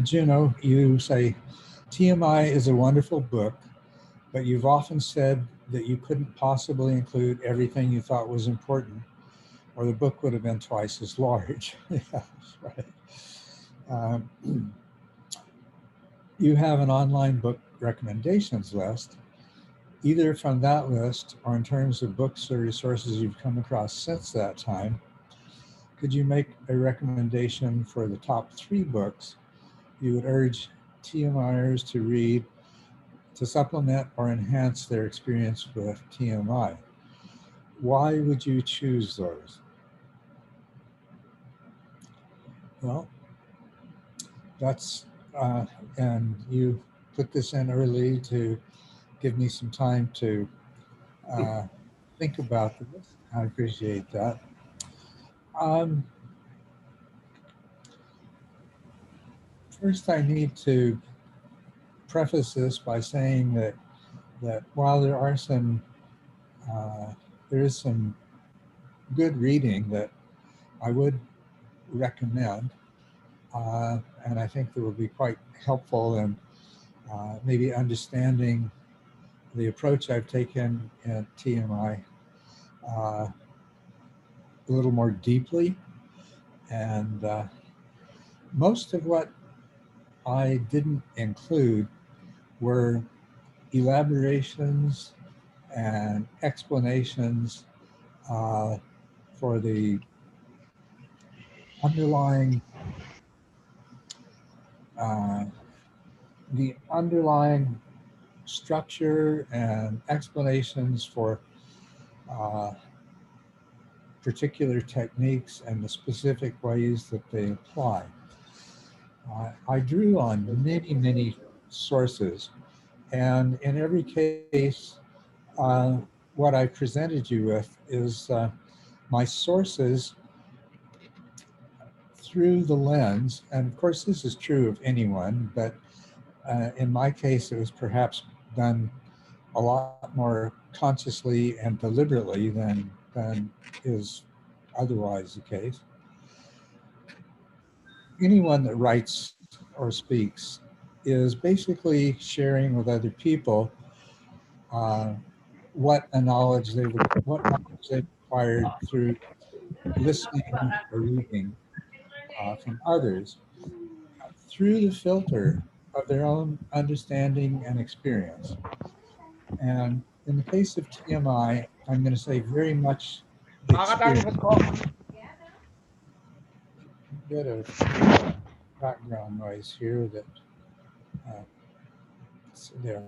Juno, you say, TMI is a wonderful book, but you've often said that you couldn't possibly include everything you thought was important, or the book would have been twice as large. Yes, right. You have an online book recommendations list. Either from that list or in terms of books or resources you've come across since that time, could you make a recommendation for the top 3 books you would urge TMIers to read to supplement or enhance their experience with TMI? Why would you choose those? Well, that's, and you put this in early to give me some time to think about this. I appreciate that. First, I need to preface this by saying that while there are some, there is some good reading that I would recommend, and I think that will be quite helpful in maybe understanding the approach I've taken at TMI a little more deeply. And most of what I didn't include were elaborations and explanations for the underlying structure and explanations for particular techniques and the specific ways that they apply. I drew on many, many sources, and in every case, what I presented you with is my sources through the lens, and of course this is true of anyone, but in my case it was perhaps done a lot more consciously and deliberately than is otherwise the case. Anyone that writes or speaks is basically sharing with other people what knowledge they've acquired through listening or reading from others through the filter of their own understanding and experience. And in the case of TMI, I'm going to say very much experience. A bit of background noise here that there.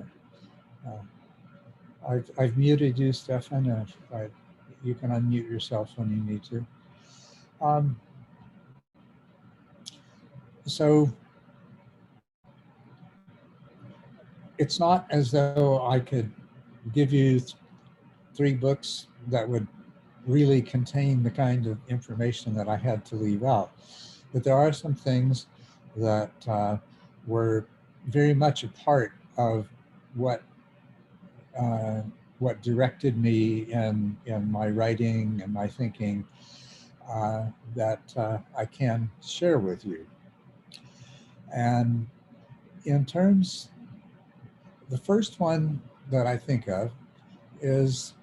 I've muted you, Stefan, and you can unmute yourself when you need to. So it's not as though I could give you 3 books that would really contain the kind of information that I had to leave out. But there are some things that were very much a part of what directed me in my writing and my thinking that I can share with you. And in terms, the first one that I think of is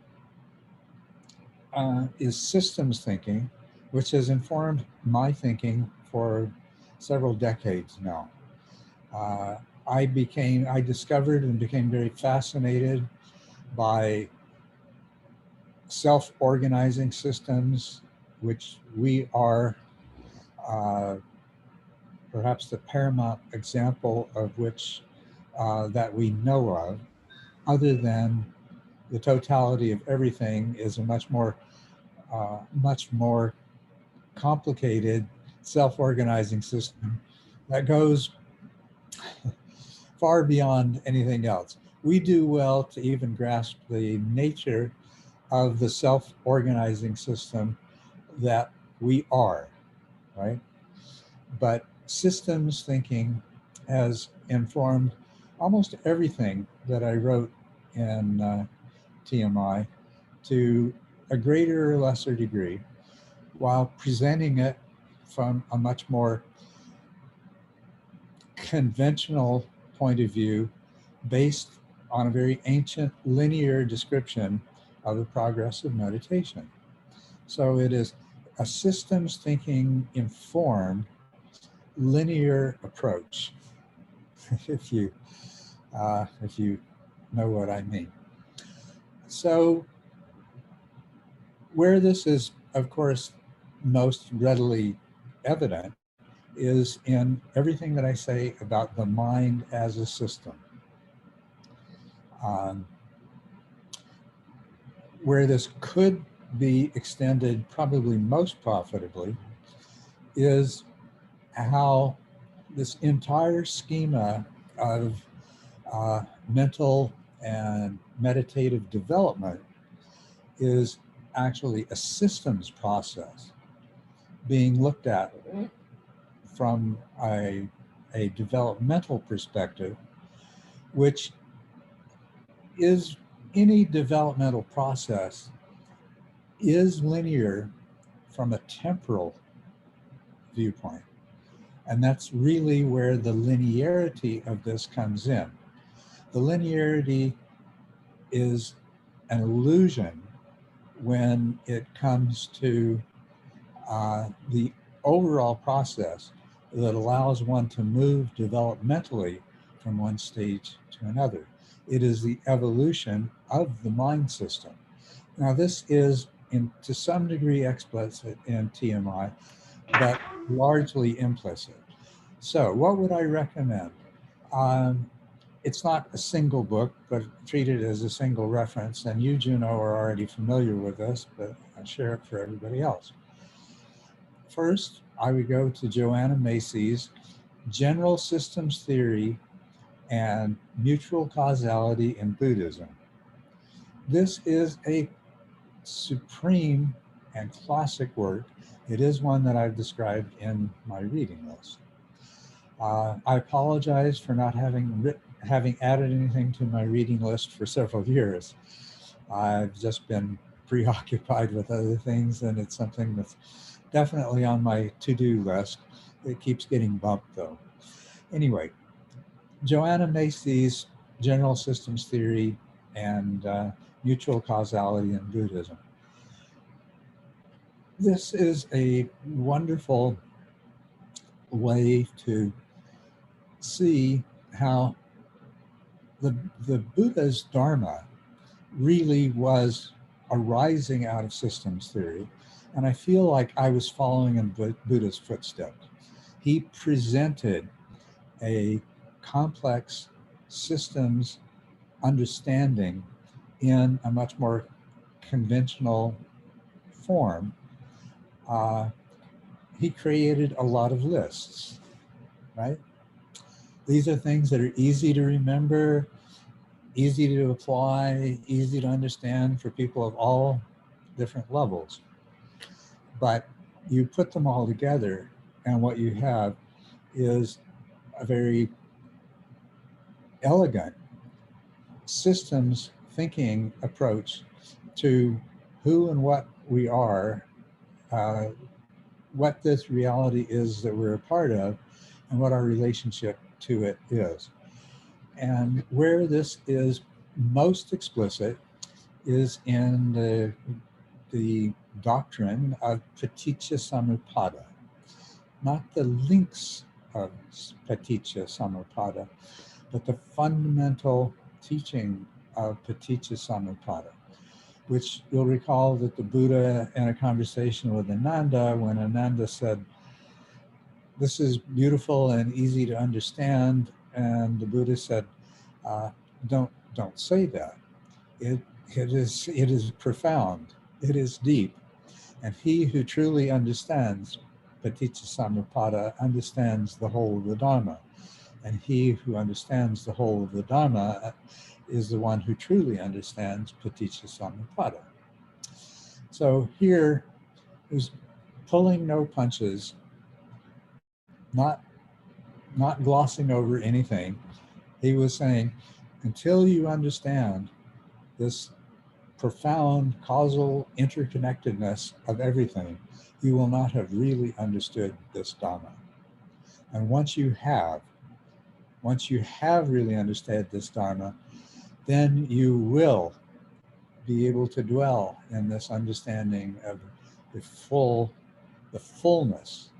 systems thinking, which has informed my thinking for several decades now. I discovered and became very fascinated by self-organizing systems, which we are perhaps the paramount example of which that we know of, other than the totality of everything is a much more complicated self-organizing system that goes far beyond anything else. We do well to even grasp the nature of the self-organizing system that we are, right? But systems thinking has informed almost everything that I wrote in TMI to a greater or lesser degree, while presenting it from a much more conventional point of view based on a very ancient linear description of the progress of meditation. So it is a systems thinking informed linear approach, if you know what I mean. So where this is, of course, most readily evident is in everything that I say about the mind as a system. Where this could be extended probably most profitably is how this entire schema of mental and meditative development is actually a systems process being looked at from a developmental perspective, which is any developmental process is linear from a temporal viewpoint. And that's really where the linearity of this comes in. The linearity is an illusion when it comes to the overall process that allows one to move developmentally from one stage to another. It is the evolution of the mind system. Now, this is to some degree explicit in TMI, but largely implicit. So what would I recommend? It's not a single book, but treat it as a single reference. And you, Juno, are already familiar with this, but I'll share it for everybody else. First, I would go to Joanna Macy's General Systems Theory and Mutual Causality in Buddhism. This is a supreme and classic work. It is one that I've described in my reading list. I apologize for not having added anything to my reading list for several years. I've just been preoccupied with other things, and it's something that's definitely on my to-do list. It keeps getting bumped though. Anyway, Joanna Macy's General Systems Theory and Mutual Causality in Buddhism. This is a wonderful way to see how the Buddha's Dharma really was arising out of systems theory. And I feel like I was following in Buddha's footsteps. He presented a complex systems understanding in a much more conventional form. He created a lot of lists, right? These are things that are easy to remember, easy to apply, easy to understand for people of all different levels. But you put them all together, and what you have is a very elegant systems thinking approach to who and what we are, what this reality is that we're a part of, and what our relationship to it is. And where this is most explicit is in the doctrine of Paticca not the links of Paticca, but the fundamental teaching of Paticca, which you'll recall that the Buddha, in a conversation with Ananda, when Ananda said, "This is beautiful and easy to understand," and the Buddha said, "Don't say that. It is profound. It is deep, and he who truly understands Paticca understands the whole of the Dharma, and he who understands the whole of the Dharma is the one who truly understands Paticca." So here is pulling no punches, not glossing over anything. He was saying, until you understand this profound causal interconnectedness of everything, you will not have really understood this Dhamma. And once you have, once you have really understood this Dharma, then you will be able to dwell in this understanding of the fullness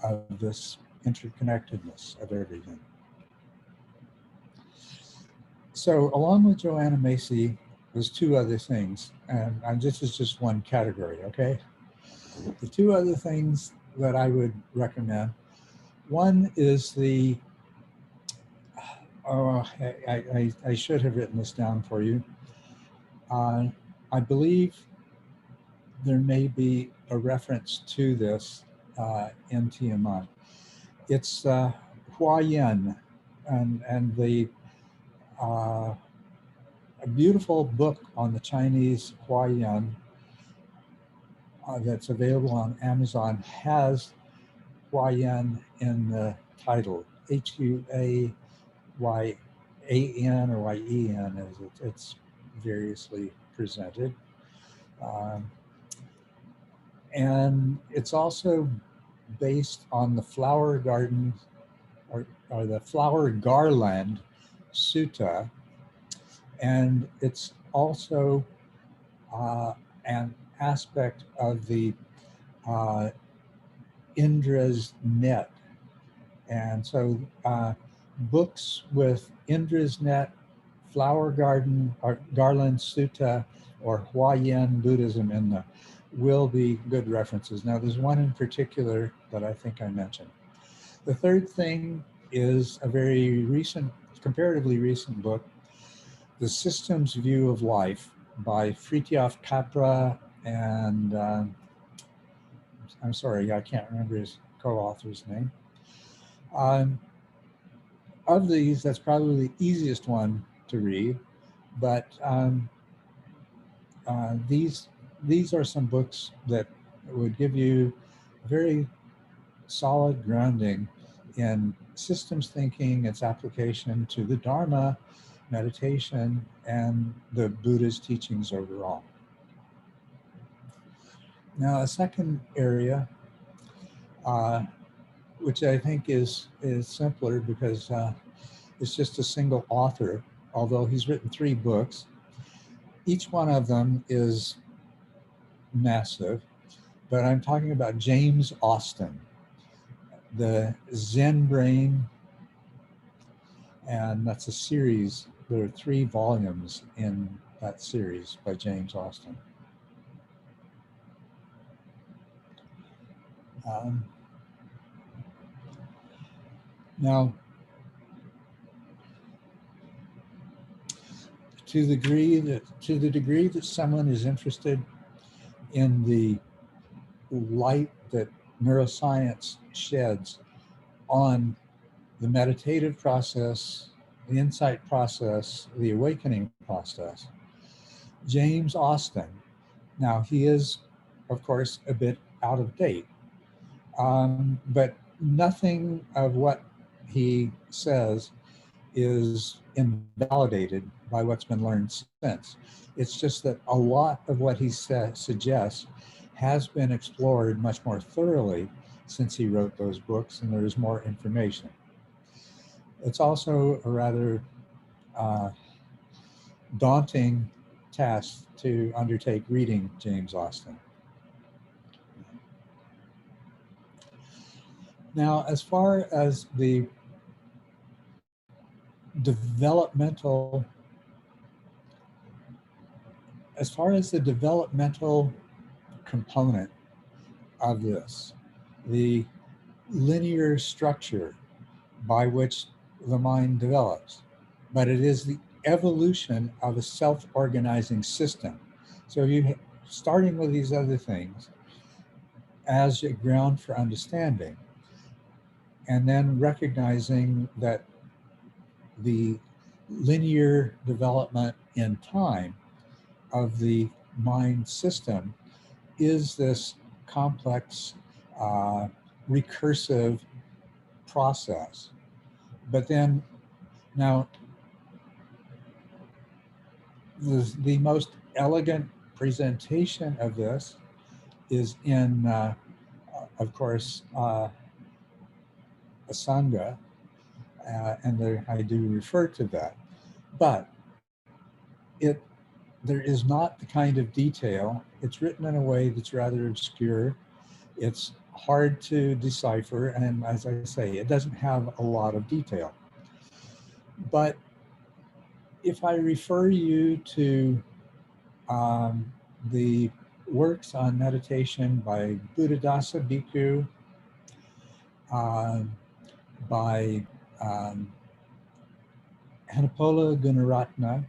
of this interconnectedness of everything. So along with Joanna Macy, there's two other things, and this is just one category, okay? The two other things that I would recommend, one is the, I should have written this down for you. I believe there may be a reference to this in TMI. It's Huayan, and the a beautiful book on the Chinese Huayan that's available on Amazon has Huayan in the title, Huayan or Yen as it's variously presented. And it's also based on the flower garden or the flower garland sutta, and it's also an aspect of the Indra's net. And so books with Indra's net, flower garden or garland sutta, or Huayan Buddhism in them will be good references. Now there's one in particular that I think I mentioned. The third thing is a very recent, comparatively recent book, The Systems View of Life by Fritjof Capra and I'm sorry, I can't remember his co-author's name. Of these, that's probably the easiest one to read, but these are some books that would give you very solid grounding in systems thinking, its application to the Dharma, meditation, and the Buddha's teachings overall. Now, a second area, which I think is simpler because it's just a single author, although he's written 3 books. Each one of them is massive, but I'm talking about James Austin, The Zen Brain, and that's a series. There are 3 volumes in that series by James Austin. Now, to the degree that someone is interested in the light that neuroscience sheds on the meditative process, the insight process, the awakening process, James Austin, now he is, of course, a bit out of date, but nothing of what he says is invalidated by what's been learned since. It's just that a lot of what he suggests has been explored much more thoroughly since he wrote those books, and there is more information. It's also a rather daunting task to undertake reading James Austin. Now, as far as the developmental component of this, the linear structure by which the mind develops, but it is the evolution of a self-organizing system. So you starting with these other things as a ground for understanding, and then recognizing that the linear development in time of the mind system is this complex, recursive process. But then, now, the most elegant presentation of this is in, of course, a Sangha, and I do refer to that. But there is not the kind of detail. It's written in a way that's rather obscure. It's hard to decipher, and as I say, it doesn't have a lot of detail. But if I refer you to the works on meditation by Culadasa Bhikkhu, by Hanapola Gunaratna,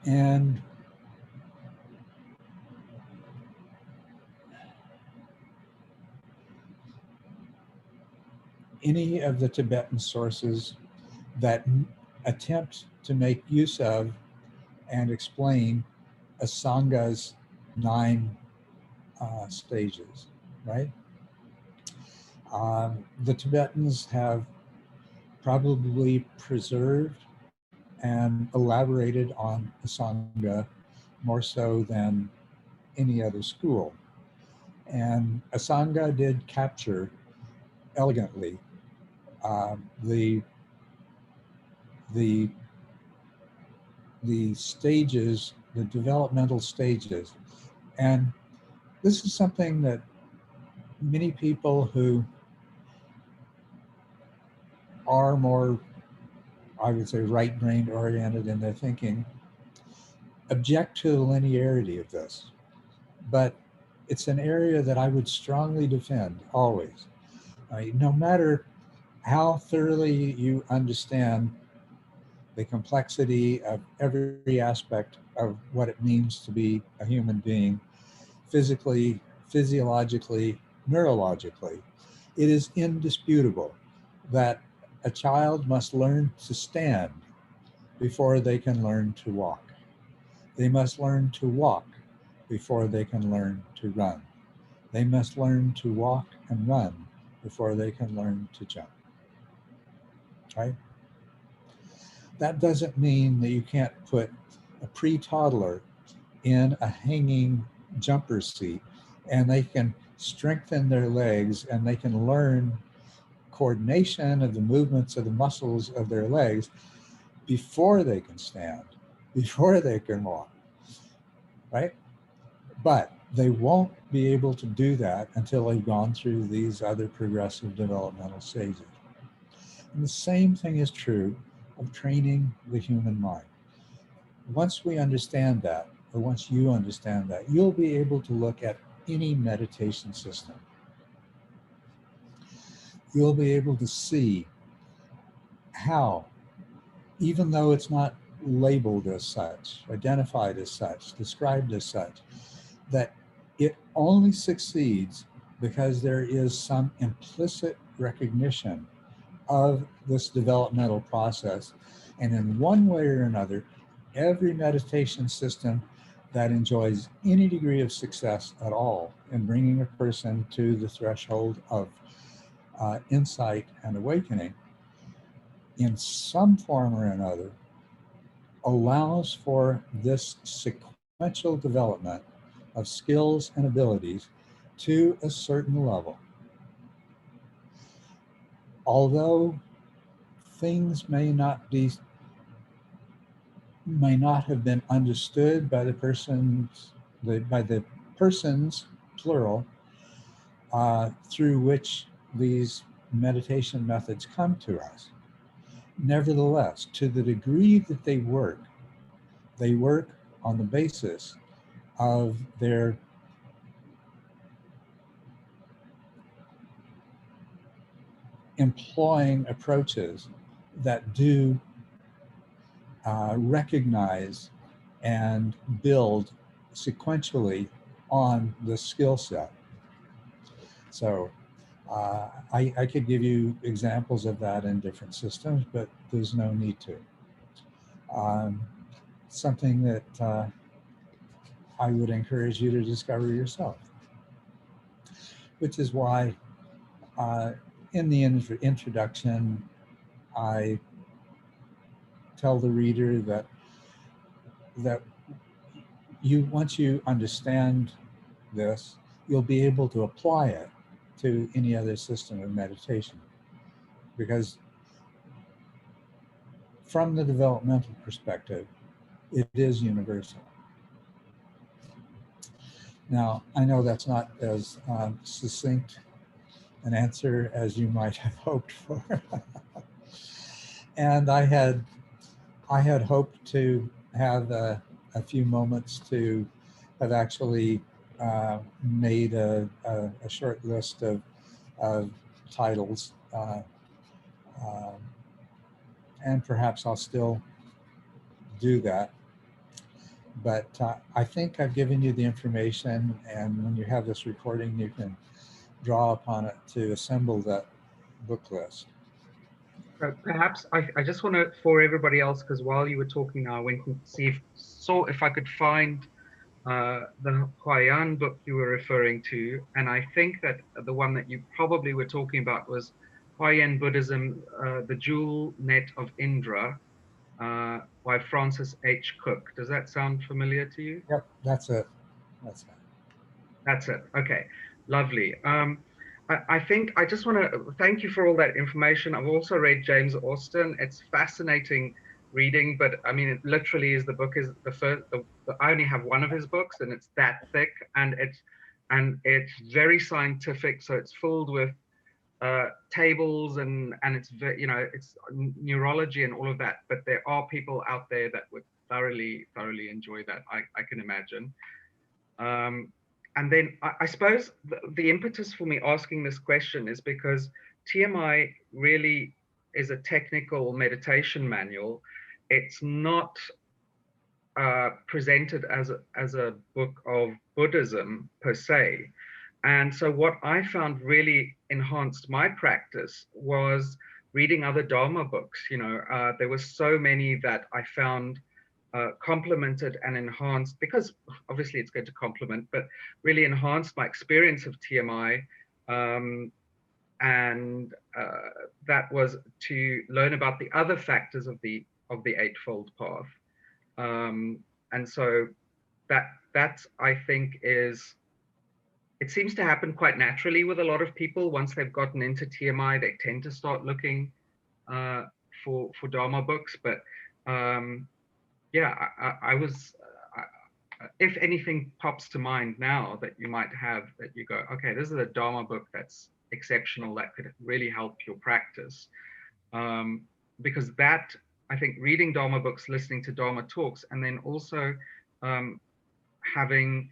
and any of the Tibetan sources that attempt to make use of and explain a Sangha's 9 stages, right? The Tibetans have probably preserved and elaborated on the Sangha more so than any other school. And Asanga did capture elegantly the stages, the developmental stages. And this is something that many people who are more, I would say, right-brained oriented in their thinking object to the linearity of this. But it's an area that I would strongly defend always. No matter how thoroughly you understand the complexity of every aspect of what it means to be a human being, physically, physiologically, neurologically, it is indisputable that a child must learn to stand before they can learn to walk. They must learn to walk before they can learn to run. They must learn to walk and run before they can learn to jump, right? That doesn't mean that you can't put a pre-toddler in a hanging jumper seat and they can strengthen their legs and they can learn coordination of the movements of the muscles of their legs before they can stand, before they can walk, right? But they won't be able to do that until they've gone through these other progressive developmental stages. And the same thing is true of training the human mind. Once we understand that, or once you understand that, you'll be able to look at any meditation system. You'll be able to see how, even though it's not labeled as such, identified as such, described as such, that it only succeeds because there is some implicit recognition of this developmental process. And in one way or another, every meditation system that enjoys any degree of success at all in bringing a person to the threshold of insight and awakening, in some form or another, allows for this sequential development of skills and abilities to a certain level. Although things may not have been understood by the persons, plural, through which these meditation methods come to us. Nevertheless, to the degree that they work on the basis of their employing approaches that do recognize and build sequentially on the skill set. So I could give you examples of that in different systems, but there's no need to. Something that I would encourage you to discover yourself, which is why in the introduction, I tell the reader that once you understand this, you'll be able to apply it to any other system of meditation. Because from the developmental perspective, it is universal. Now, I know that's not as succinct an answer as you might have hoped for. And I had hoped to have a few moments to have actually made a short list of titles, and perhaps I'll still do that. But I think I've given you the information, and when you have this recording, you can draw upon it to assemble that book list. Perhaps I just want to, for everybody else, because while you were talking now, I went and saw if I could find the Huayan book you were referring to, and I think that the one that you probably were talking about was Huayan Buddhism, The Jewel Net of Indra, by Francis H. Cook. Does that sound familiar to you? Yep, that's it. That's it. Okay, lovely. I think I just want to thank you for all that information. I've also read James Austin. It's fascinating reading, but I mean, it literally is, the book is the first. I only have one of his books, and it's that thick, and it's very scientific. So it's filled with tables and it's it's neurology and all of that. But there are people out there that would thoroughly enjoy that. I can imagine. And then I suppose the impetus for me asking this question is because TMI really is a technical meditation manual. It's not presented as a book of Buddhism per se. And so what I found really enhanced my practice was reading other Dharma books. There were so many that I found complemented and enhanced, because obviously it's going to complement, but really enhanced my experience of TMI. And that was to learn about the other factors of the Eightfold Path. And so that I think it seems to happen quite naturally with a lot of people. Once they've gotten into TMI, they tend to start looking for Dharma books. But yeah, I was, if anything pops to mind now that you might have, that you go, okay, this is a Dharma book that's exceptional, that could really help your practice. Because that, I think, reading Dharma books, listening to Dharma talks, and then also having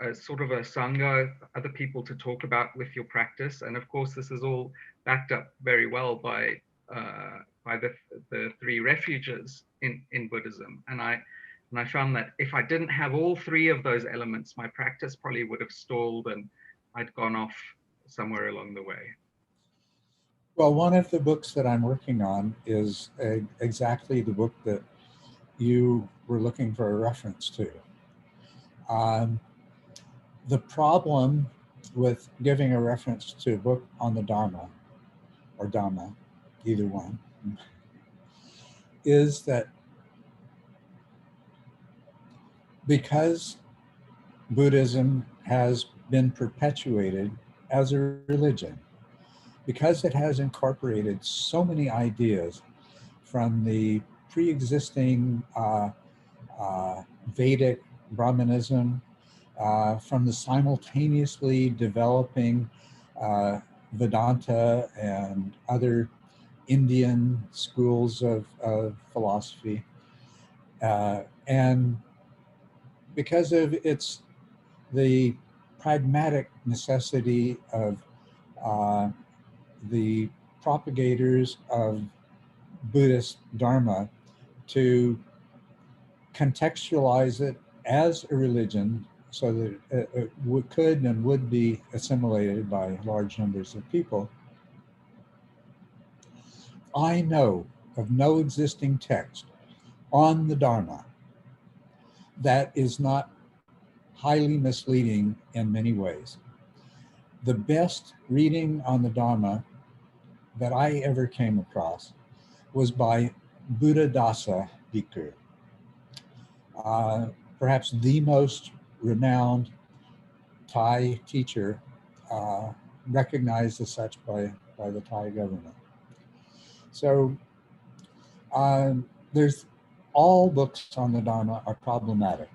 a sort of a Sangha, other people to talk about with your practice. And of course, this is all backed up very well by the three refuges in Buddhism. And I found that if I didn't have all three of those elements, my practice probably would have stalled and I'd gone off somewhere along the way. Well, one of the books that I'm working on is exactly the book that you were looking for a reference to. The problem with giving a reference to a book on the Dharma, or Dhamma, either one, is that because Buddhism has been perpetuated as a religion, because it has incorporated so many ideas from the pre-existing Vedic Brahmanism, from the simultaneously developing Vedanta and other Indian schools of philosophy, and because of the pragmatic necessity of the propagators of Buddhist Dharma to contextualize it as a religion so that it could and would be assimilated by large numbers of people. I know of no existing text on the Dharma that is not highly misleading in many ways. The best reading on the Dharma that I ever came across was by Culadasa Bhikkhu. perhaps the most renowned Thai teacher, recognized as such by the Thai government. So there's all books on the Dharma are problematic.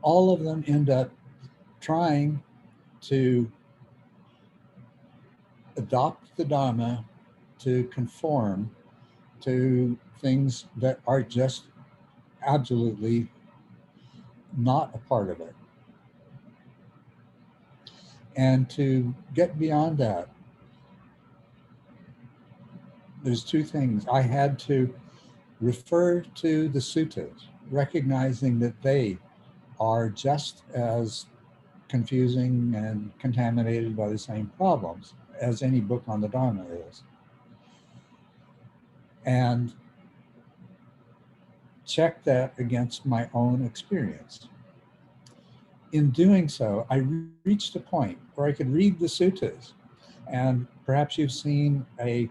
All of them end up trying to adopt the Dharma to conform to things that are just absolutely not a part of it. And to get beyond that, there's two things. I had to refer to the suttas, recognizing that they are just as confusing and contaminated by the same problems as any book on the Dharma is. And check that against my own experience. In doing so, I reached a point where I could read the suttas, and perhaps you've seen a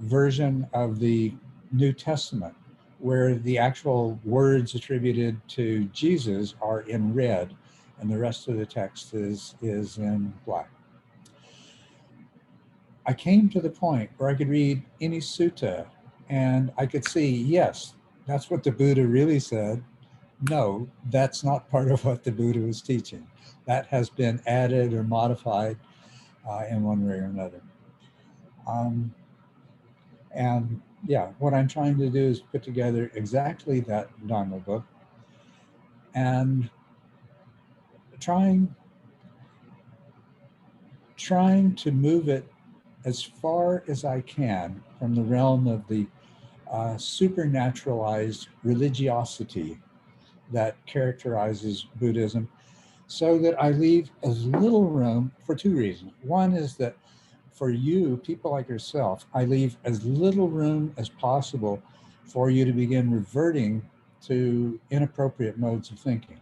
version of the New Testament where the actual words attributed to Jesus are in red and the rest of the text is in black. I came to the point where I could read any sutta and I could see, yes, that's what the Buddha really said. No, that's not part of what the Buddha was teaching. That has been added or modified in one way or another. And yeah, what I'm trying to do is put together exactly that Dharma book and trying to move it as far as I can from the realm of the supernaturalized religiosity that characterizes Buddhism, so that I leave as little room for two reasons. One is that for you, people like yourself, I leave as little room as possible for you to begin reverting to inappropriate modes of thinking.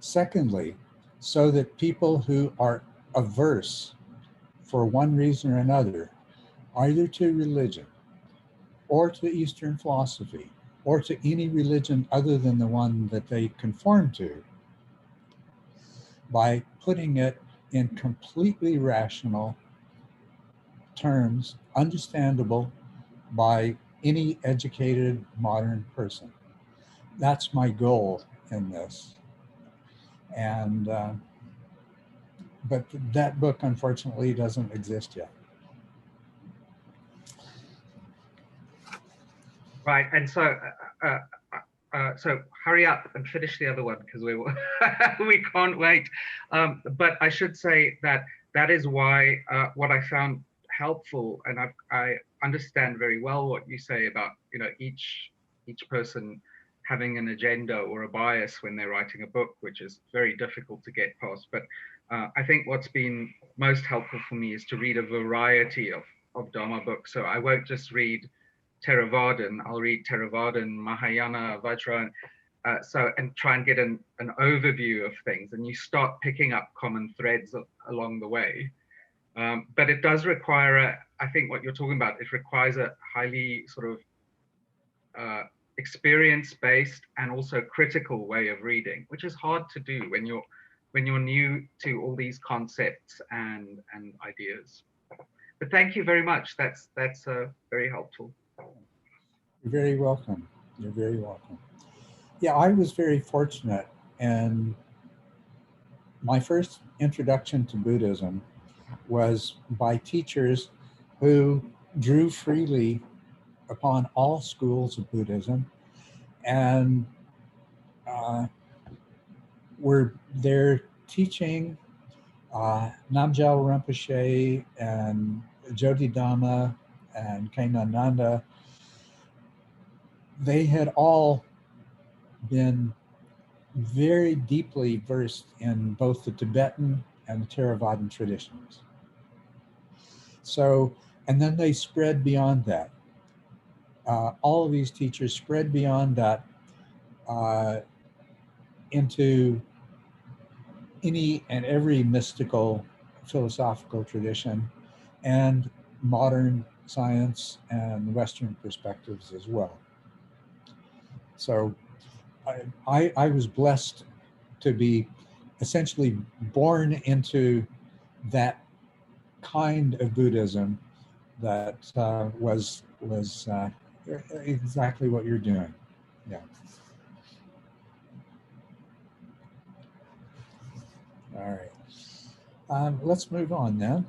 Secondly, so that people who are averse for one reason or another, either to religion or to Eastern philosophy or to any religion other than the one that they conform to, by putting it in completely rational terms, understandable by any educated modern person. That's my goal in this. And but that book, unfortunately, doesn't exist yet. Right, and so so hurry up and finish the other one because we can't wait. But I should say that that is why what I found helpful, and I understand very well what you say about each person having an agenda or a bias when they're writing a book, which is very difficult to get past. But I think what's been most helpful for me is to read a variety of Dharma books. So I won't just read Theravadin, I'll read Theravadin, Mahayana, Vajra, and try and get an overview of things, and you start picking up common threads along the way. But it does require, I think what you're talking about, it requires a highly sort of experience-based and also critical way of reading, which is hard to do when you're new to all these concepts and ideas. But thank you very much. That's very helpful. You're very welcome. You're very welcome. Yeah, I was very fortunate, and my first introduction to Buddhism was by teachers who drew freely upon all schools of Buddhism and were there teaching Namgyal Rinpoche and Jyotidhamma and Kainananda. They had all been very deeply versed in both the Tibetan and the Theravadin traditions. So, and then they spread beyond that. All of these teachers spread beyond that into any and every mystical philosophical tradition and modern science and Western perspectives as well. So I was blessed to be essentially born into that kind of Buddhism that was exactly what you're doing. Yeah. All right. Let's move on then.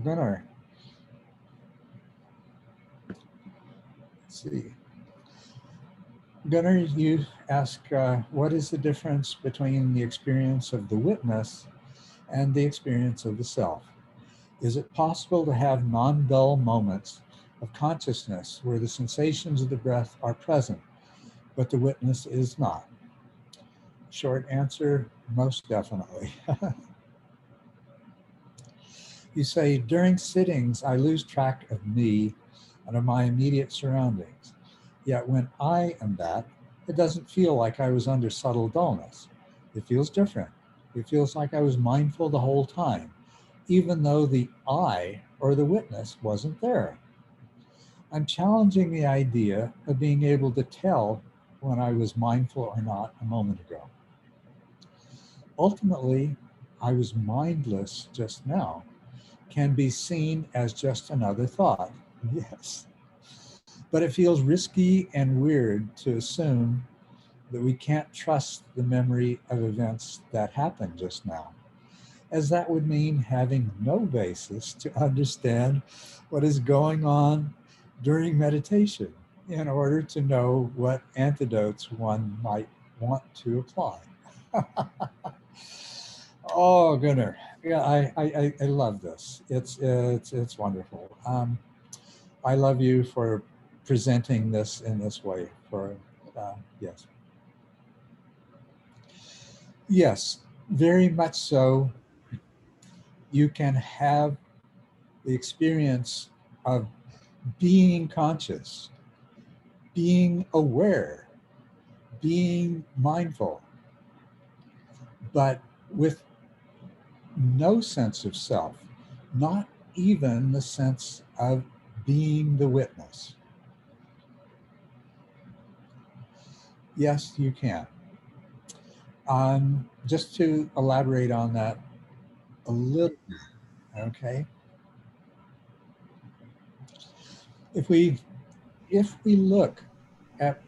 Gunnar. Let's see. Gunnar, you ask, what is the difference between the experience of the witness and the experience of the self? Is it possible to have non-dull moments of consciousness where the sensations of the breath are present, but the witness is not? Short answer, most definitely. You say, during sittings, I lose track of me and of my immediate surroundings. Yet when I am that, it doesn't feel like I was under subtle dullness. It feels different. It feels like I was mindful the whole time, even though the I or the witness wasn't there. I'm challenging the idea of being able to tell when I was mindful or not a moment ago. Ultimately, I was mindless just now can be seen as just another thought. Yes. But it feels risky and weird to assume that we can't trust the memory of events that happened just now, as that would mean having no basis to understand what is going on during meditation in order to know what antidotes one might want to apply. Oh, Gunnar, yeah, I love this. It's wonderful. I love you for presenting this in this way. Yes, yes, very much so. You can have the experience of being conscious, being aware, being mindful, but with no sense of self, not even the sense of being the witness. Yes, you can. Just to elaborate on that a little bit, okay? If we look at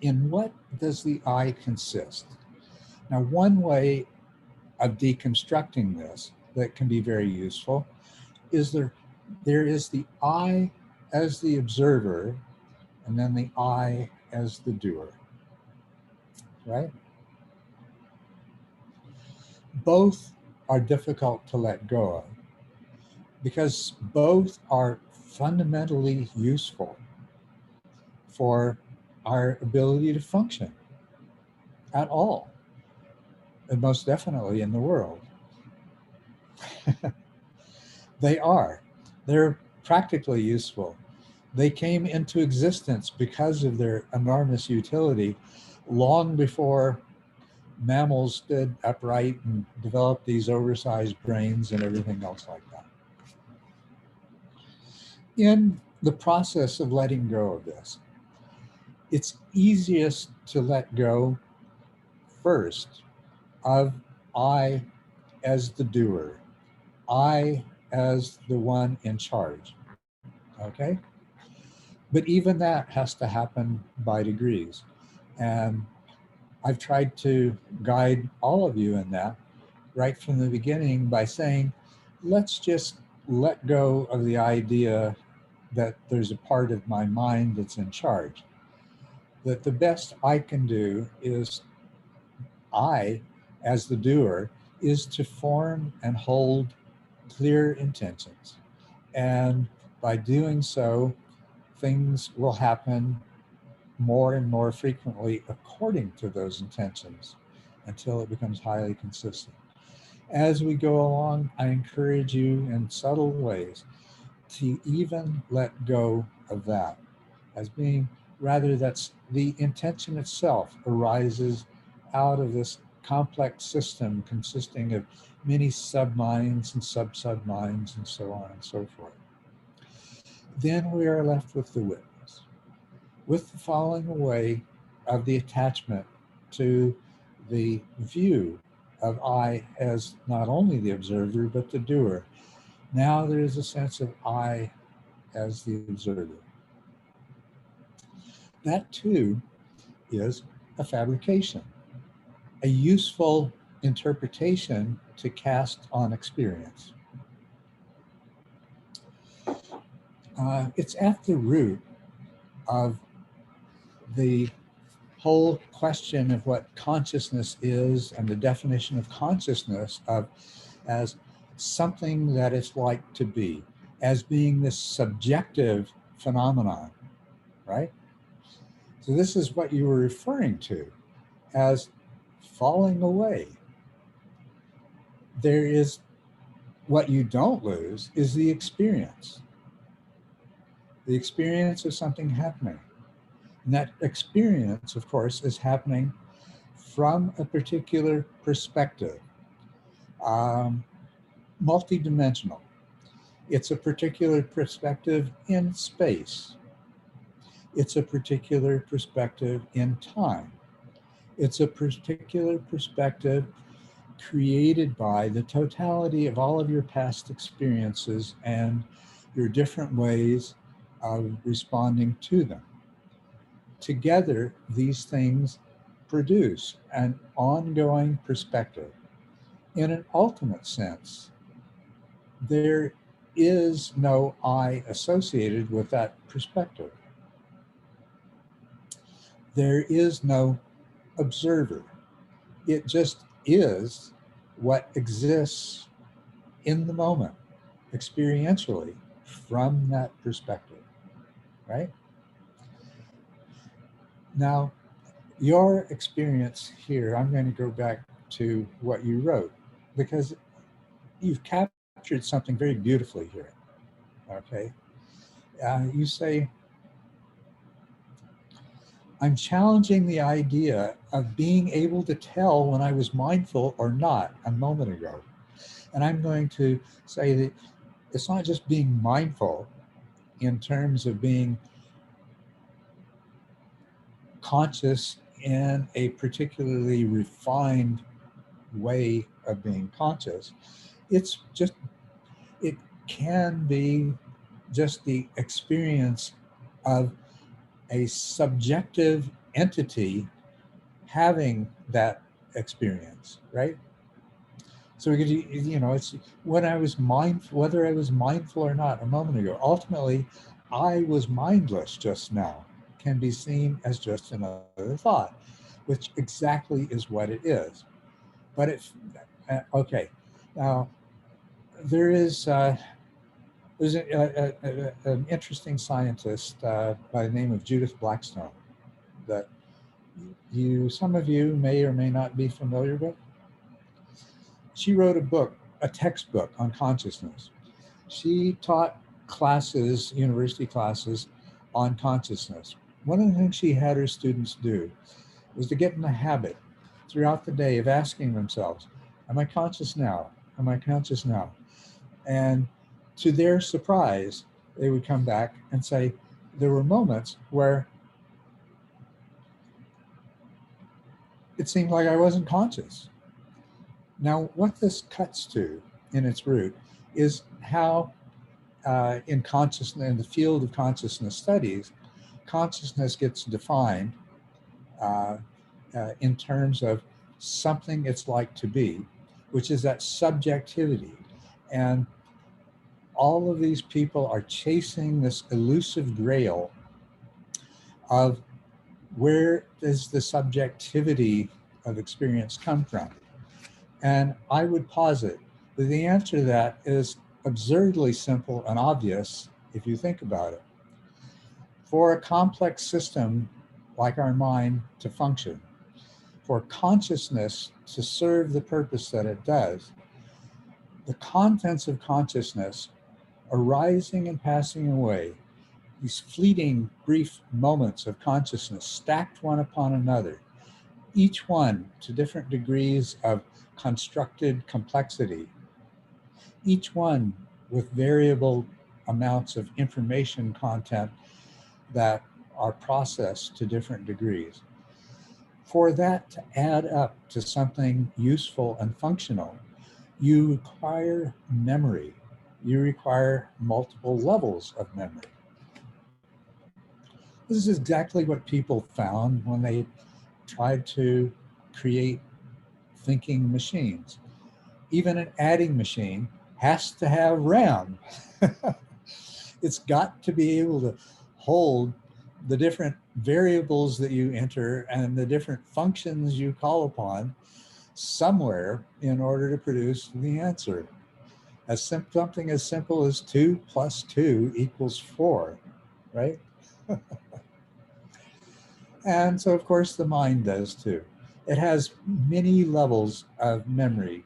in what does the I consist? Now, one way of deconstructing this that can be very useful is there is the I as the observer and then the I as the doer, right? Both are difficult to let go of because both are fundamentally useful for our ability to function at all, and most definitely in the world. They are. They're practically useful. They came into existence because of their enormous utility long before mammals stood upright and developed these oversized brains and everything else like that. In the process of letting go of this, it's easiest to let go first of I as the doer, I as the one in charge, okay? But even that has to happen by degrees. And I've tried to guide all of you in that right from the beginning by saying, let's just let go of the idea that there's a part of my mind that's in charge. That the best I can do is I, as the doer, is to form and hold clear intentions. And by doing so, things will happen more and more frequently according to those intentions until it becomes highly consistent. As we go along, I encourage you in subtle ways to even let go of that as being rather that's the intention itself arises out of this complex system consisting of many sub-minds and sub-sub-minds and so on and so forth. then we are left with the witness, with the falling away of the attachment to the view of I as not only the observer, but the doer. Now there is a sense of I as the observer. That too is a fabrication, a useful interpretation to cast on experience. It's at the root of the whole question of what consciousness is and the definition of consciousness as something that it's like to be, as being this subjective phenomenon, right? So this is what you were referring to as falling away. There is, what you don't lose is the experience of something happening. And that experience, of course, is happening from a particular perspective, multidimensional. It's a particular perspective in space. It's a particular perspective in time. It's a particular perspective created by the totality of all of your past experiences and your different ways of responding to them. Together, these things produce an ongoing perspective. In an ultimate sense, there is no I associated with that perspective. There is no observer. It just is what exists in the moment, experientially, from that perspective, right? Now, your experience here, I'm going to go back to what you wrote, because you've captured something very beautifully here, okay? You say, I'm challenging the idea of being able to tell when I was mindful or not a moment ago. And I'm going to say that it's not just being mindful in terms of being conscious in a particularly refined way of being conscious. It's just, it can be just the experience of a subjective entity having that experience, right? So we could, it's when I was mindful, whether I was mindful or not a moment ago, ultimately, I was mindless just now, can be seen as just another thought, which exactly is what it is. But it's, okay, now there's an interesting scientist by the name of Judith Blackstone that some of you may or may not be familiar with. She wrote a book, a textbook on consciousness. She taught classes, university classes on consciousness. One of the things she had her students do was to get in the habit throughout the day of asking themselves, am I conscious now? Am I conscious now? And to their surprise, they would come back and say, there were moments where it seemed like I wasn't conscious. Now, what this cuts to in its root is how in consciousness, in the field of consciousness studies, consciousness gets defined in terms of something it's like to be, which is that subjectivity. And all of these people are chasing this elusive grail of where does the subjectivity of experience come from? And I would posit that the answer to that is absurdly simple and obvious if you think about it. For a complex system like our mind to function, for consciousness to serve the purpose that it does, the contents of consciousness arising and passing away, these fleeting, brief moments of consciousness stacked one upon another, each one to different degrees of constructed complexity, each one with variable amounts of information content that are processed to different degrees. For that to add up to something useful and functional, you require memory. You require multiple levels of memory. This is exactly what people found when they tried to create thinking machines. Even an adding machine has to have RAM. It's got to be able to hold the different variables that you enter and the different functions you call upon somewhere in order to produce the answer. Something as simple as 2 + 2 = 4, right? And so, of course, the mind does too. It has many levels of memory.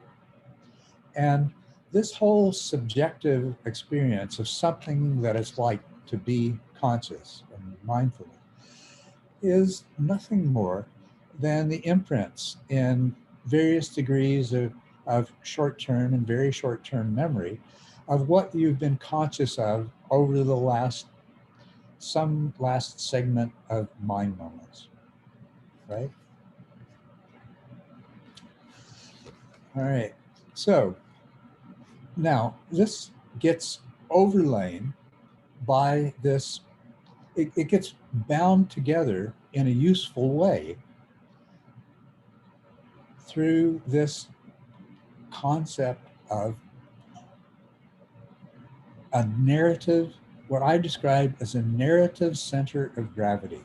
And this whole subjective experience of something that it's like to be conscious and mindfulness is nothing more than the imprints in various degrees of short-term and very short-term memory of what you've been conscious of over the some last segment of mind moments, right? All right, so now this gets overlain by this, it gets bound together in a useful way through this concept of a narrative, what I describe as a narrative center of gravity.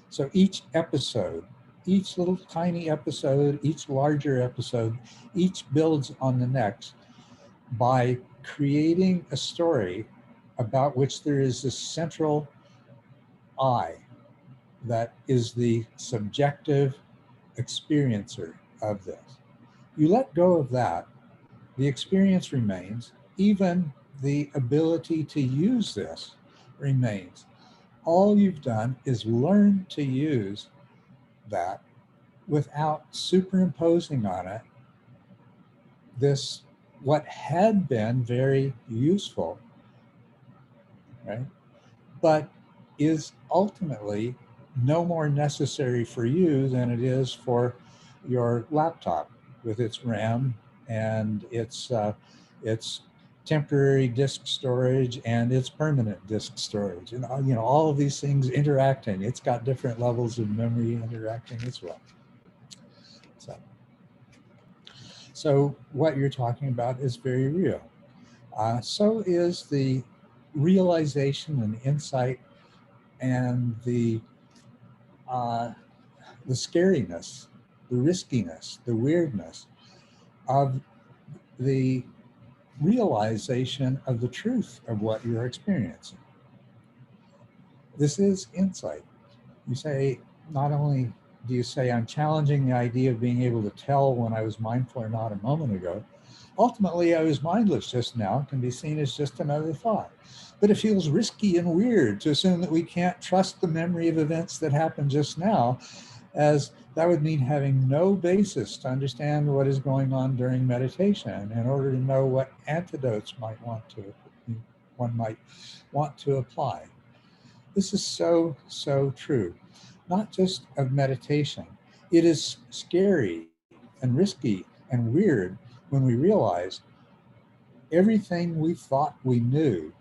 So each episode, each little tiny episode, each larger episode, each builds on the next by creating a story about which there is this central I that is the subjective experiencer of this. You let go of that, the experience remains, even the ability to use this remains. All you've done is learn to use that without superimposing on it this, what had been very useful, right? But is ultimately no more necessary for you than it is for your laptop with its RAM and its temporary disk storage and its permanent disk storage, and all of these things interacting. It's got different levels of memory interacting as well. So what you're talking about is very real. So is the realization and insight and the scariness, the riskiness, the weirdness of the realization of the truth of what you're experiencing. This is insight. You say, not only do you say, I'm challenging the idea of being able to tell when I was mindful or not a moment ago. Ultimately, I was mindless just now, can be seen as just another thought. But it feels risky and weird to assume that we can't trust the memory of events that happened just now, as that would mean having no basis to understand what is going on during meditation in order to know what antidotes one might want to apply. This is so, so true, not just of meditation. It is scary and risky and weird when we realize everything we thought we knew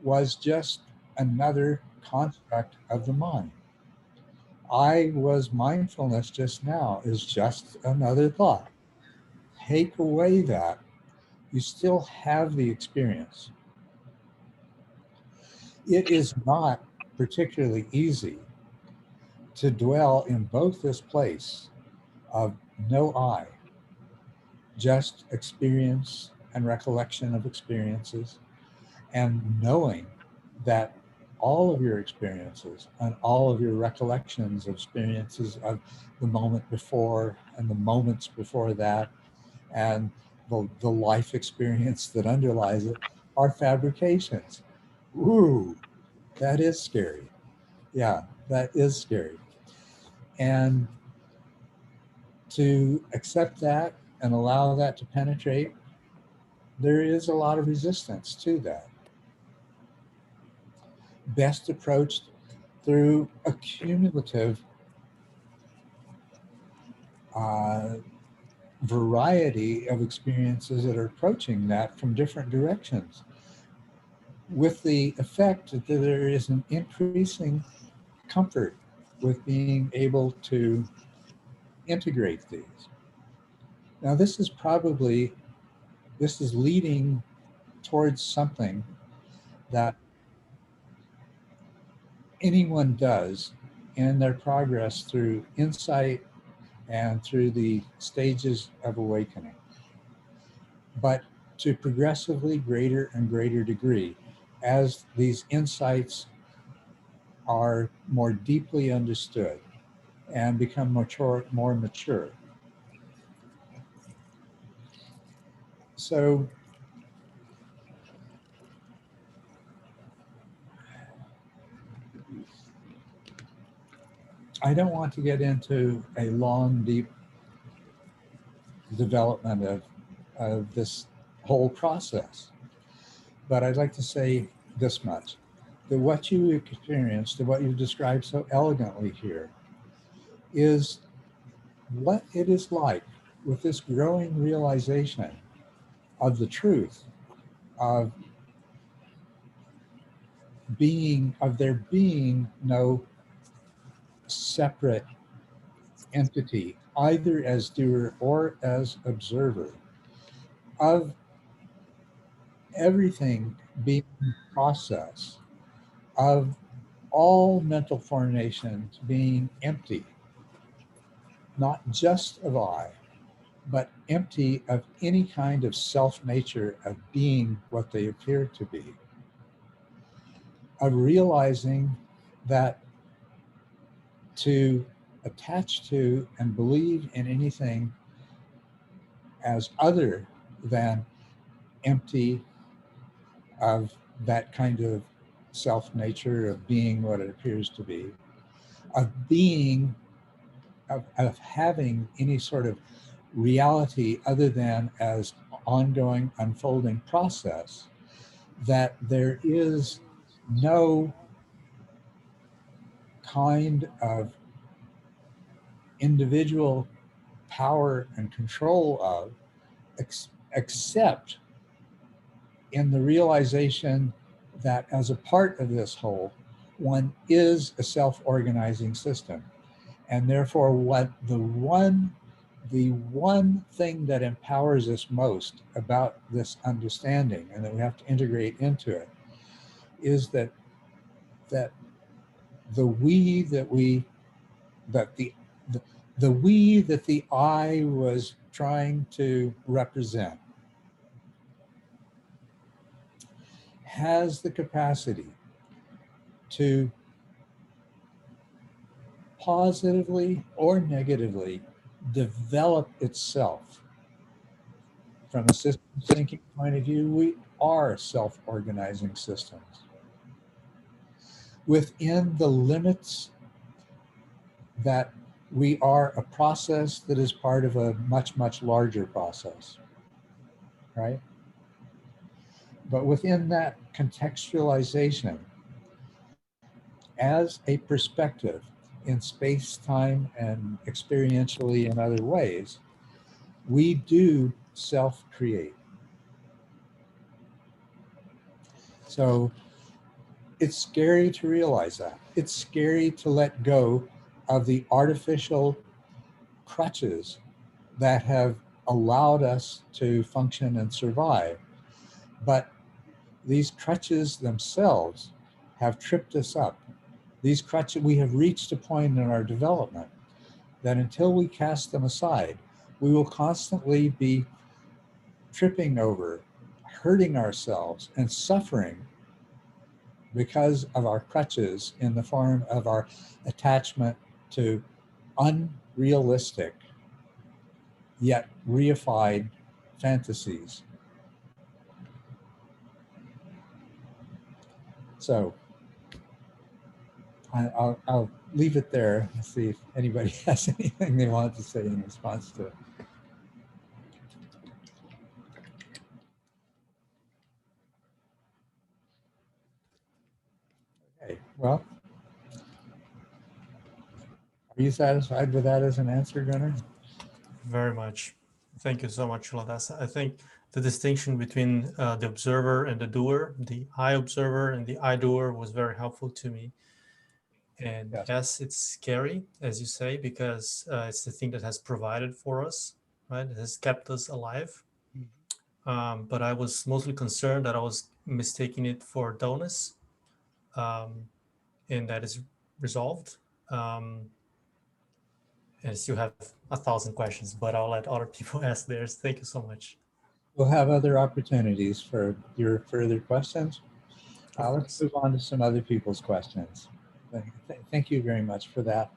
was just another construct of the mind. I was mindfulness just now is just another thought. Take away that, you still have the experience. It is not particularly easy to dwell in both this place of no I, just experience and recollection of experiences, and knowing that all of your experiences and all of your recollections of experiences of the moment before and the moments before that and the life experience that underlies it are fabrications. Ooh, that is scary. Yeah, that is scary. And to accept that and allow that to penetrate, there is a lot of resistance to that. best approached through a cumulative variety of experiences that are approaching that from different directions, with the effect that there is an increasing comfort with being able to integrate these. Now, this is leading towards something that anyone does in their progress through insight and through the stages of awakening, but to progressively greater and greater degree as these insights are more deeply understood and become more mature. So I don't want to get into a long, deep development of this whole process, but I'd like to say this much, that what you experienced and what you've described so elegantly here is what it is like with this growing realization of the truth of there being no separate entity, either as doer or as observer, of everything being process, of all mental formations being empty, not just of I, but empty of any kind of self-nature of being what they appear to be, of realizing that to attach to and believe in anything as other than empty of that kind of self-nature of being what it appears to be, of being, of having any sort of reality other than as ongoing unfolding process, that there is no kind of individual power and control of, except in the realization that as a part of this whole, one is a self-organizing system. And therefore, what the one thing that empowers us most about this understanding, and that we have to integrate into it, is that the we that the I was trying to represent has the capacity to positively or negatively develop itself. From a systems thinking point of view, we are self-organizing systems within the limits that we are a process that is part of a much, much larger process, right? But within that contextualization, as a perspective in space, time, and experientially in other ways, we do self-create. So it's scary to realize that. It's scary to let go of the artificial crutches that have allowed us to function and survive. But these crutches themselves have tripped us up. These crutches, we have reached a point in our development that until we cast them aside, we will constantly be tripping over, hurting ourselves, and suffering because of our crutches in the form of our attachment to unrealistic yet reified fantasies. So I'll leave it there and see if anybody has anything they want to say in response to it. Okay, well, are you satisfied with that as an answer, Gunnar? Very much. Thank you so much, Culadasa. I think the distinction between the observer and the doer, the I observer and the I doer, was very helpful to me. And Yes. yes, it's scary, as you say, because it's the thing that has provided for us, right? It has kept us alive. But I was mostly concerned that I was mistaking it for dullness, and that is resolved. And I still have 1,000 questions, but I'll let other people ask theirs. Thank you so much. We'll have other opportunities for your further questions. Of Let's course. move on to some other people's questions. Thank you very much for that.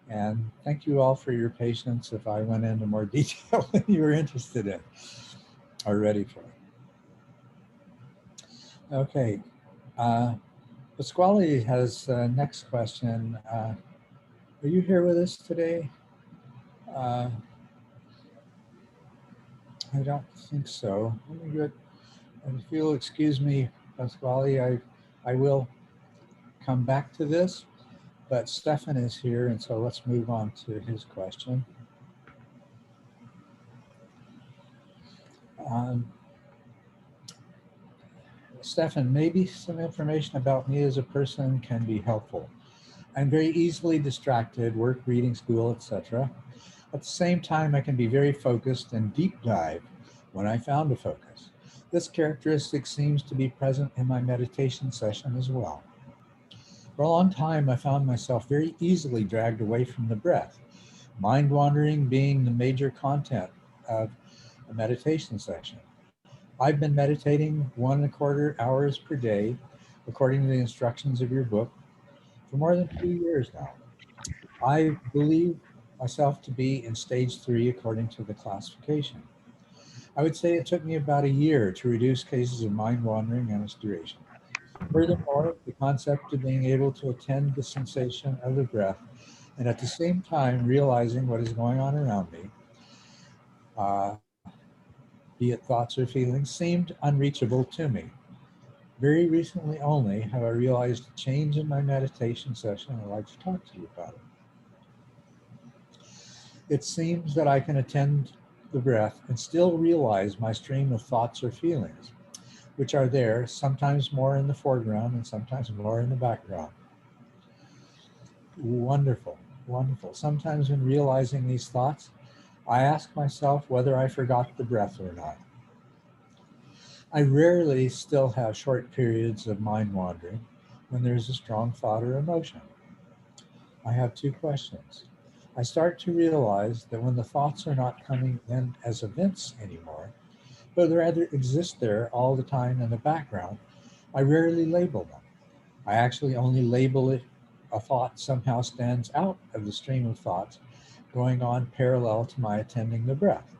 And thank you all for your patience if I went into more detail than you were interested in or ready for. Okay. Pasquale has next question. Are you here with us today? I don't think so. Let me get, if you'll excuse me, Pasquale, I will come back to this, but Stefan is here, and so let's move on to his question. Stefan, maybe some information about me as a person can be helpful. I'm very easily distracted, work, reading, school, etc. At the same time, I can be very focused and deep dive when I found a focus. This characteristic seems to be present in my meditation session as well. For a long time, I found myself very easily dragged away from the breath, mind wandering being the major content of a meditation session. I've been meditating 1.25 hours per day, according to the instructions of your book, for more than 2 years now. I believe myself to be in stage 3 according to the classification. I would say it took me about a year to reduce cases of mind wandering and its duration. Furthermore, the concept of being able to attend the sensation of the breath and at the same time realizing what is going on around me, be it thoughts or feelings, seemed unreachable to me. Very recently only have I realized a change in my meditation session. I'd like to talk to you about it. It seems that I can attend the breath and still realize my stream of thoughts or feelings, which are there, sometimes more in the foreground and sometimes more in the background. Wonderful, wonderful. Sometimes when realizing these thoughts, I ask myself whether I forgot the breath or not. I rarely still have short periods of mind wandering when there's a strong thought or emotion. I have 2 questions. I start to realize that when the thoughts are not coming in as events anymore, but rather exist there all the time in the background, I rarely label them. I actually only label it a thought somehow stands out of the stream of thoughts going on parallel to my attending the breath.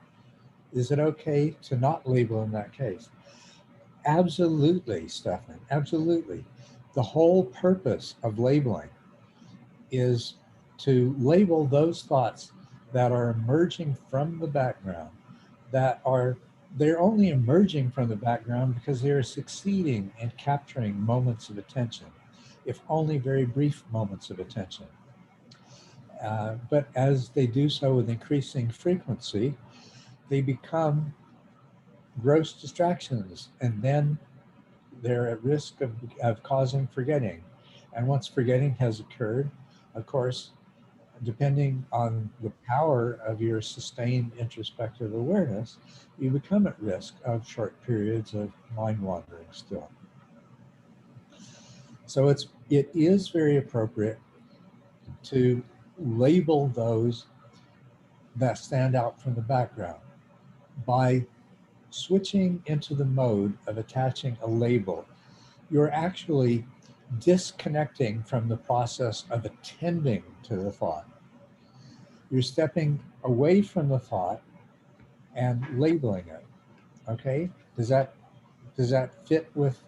Is it okay to not label in that case? Absolutely, Stefan, absolutely. The whole purpose of labeling is to label those thoughts that are emerging from the background, they're only emerging from the background because they are succeeding in capturing moments of attention, if only very brief moments of attention. But as they do so with increasing frequency, they become gross distractions, and then they're at risk of causing forgetting. And once forgetting has occurred, of course, depending on the power of your sustained introspective awareness, you become at risk of short periods of mind wandering still. So it is very appropriate to label those that stand out from the background by switching into the mode of attaching a label. You're actually disconnecting from the process of attending to the thought. You're stepping away from the thought and labeling it. Okay? Does that fit with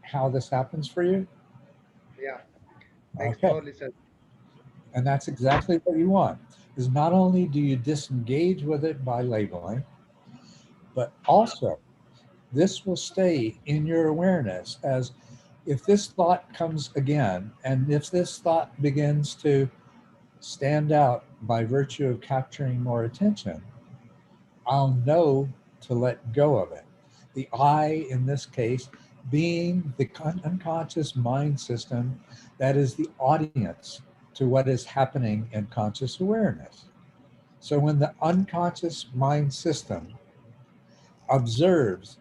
how this happens for you? Yeah, makes Okay. totally sense. And that's exactly what you want. Is not only do you disengage with it by labeling, but also this will stay in your awareness as If this thought comes again, and if this thought begins to stand out by virtue of capturing more attention, I'll know to let go of it. The I, in this case, being the unconscious mind system that is the audience to what is happening in conscious awareness. So when the unconscious mind system observes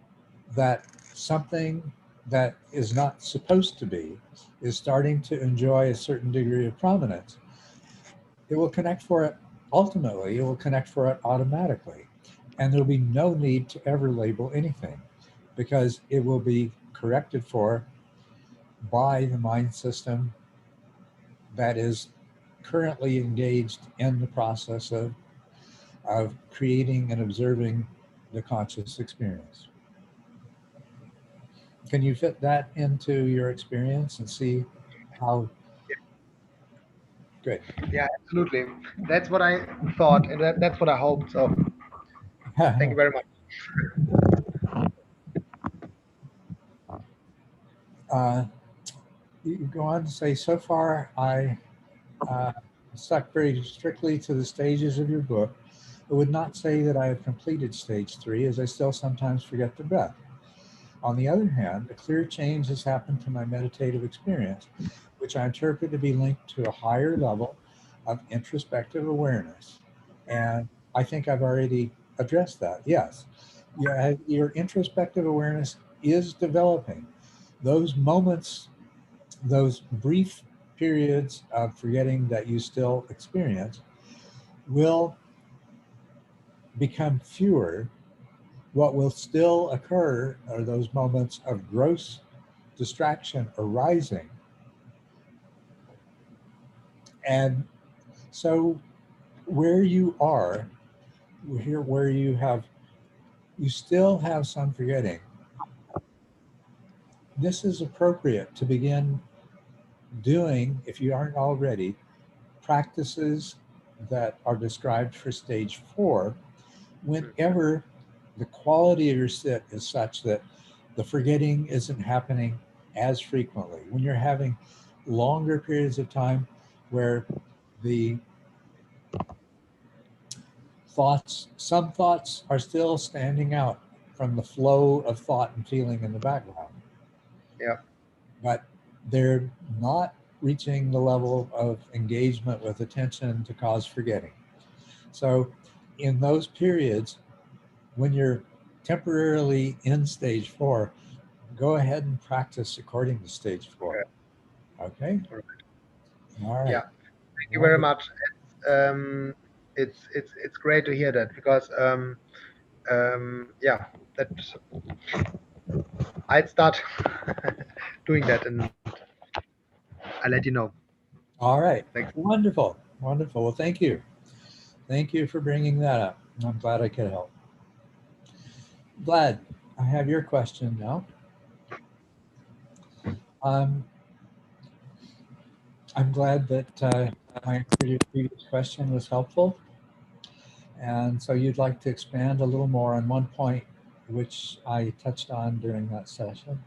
that something that is not supposed to be is starting to enjoy a certain degree of prominence, it will connect for it. Ultimately, it will connect for it automatically. And there'll be no need to ever label anything because it will be corrected for by the mind system that is currently engaged in the process of creating and observing the conscious experience. Can you fit that into your experience and see how good? Yeah, absolutely. That's what I thought, and that's what I hoped. So thank you very much. You go on to say, so far I stuck very strictly to the stages of your book. I would not say that I have completed stage 3, as I still sometimes forget the breath. On the other hand, a clear change has happened to my meditative experience, which I interpret to be linked to a higher level of introspective awareness. And I think I've already addressed that. Yes, your introspective awareness is developing. Those moments, those brief periods of forgetting that you still experience will become fewer. What will still occur are those moments of gross distraction arising. And so where you are, here where you still have some forgetting, this is appropriate to begin doing, if you aren't already, practices that are described for stage 4 whenever the quality of your sit is such that the forgetting isn't happening as frequently. When you're having longer periods of time where the some thoughts are still standing out from the flow of thought and feeling in the background. Yeah. But they're not reaching the level of engagement with attention to cause forgetting. So in those periods, when you're temporarily in stage 4, go ahead and practice according to stage 4. Okay? All right. Yeah. Thank you very much. It's great to hear that because yeah, that I'd start doing that and I'll let you know. All right. Thanks. Wonderful. Wonderful. Well, thank you. Thank you for bringing that up. I'm glad I could help. Vlad, I have your question now. I'm glad that my answer to your previous question was helpful. And so you'd like to expand a little more on one point which I touched on during that session.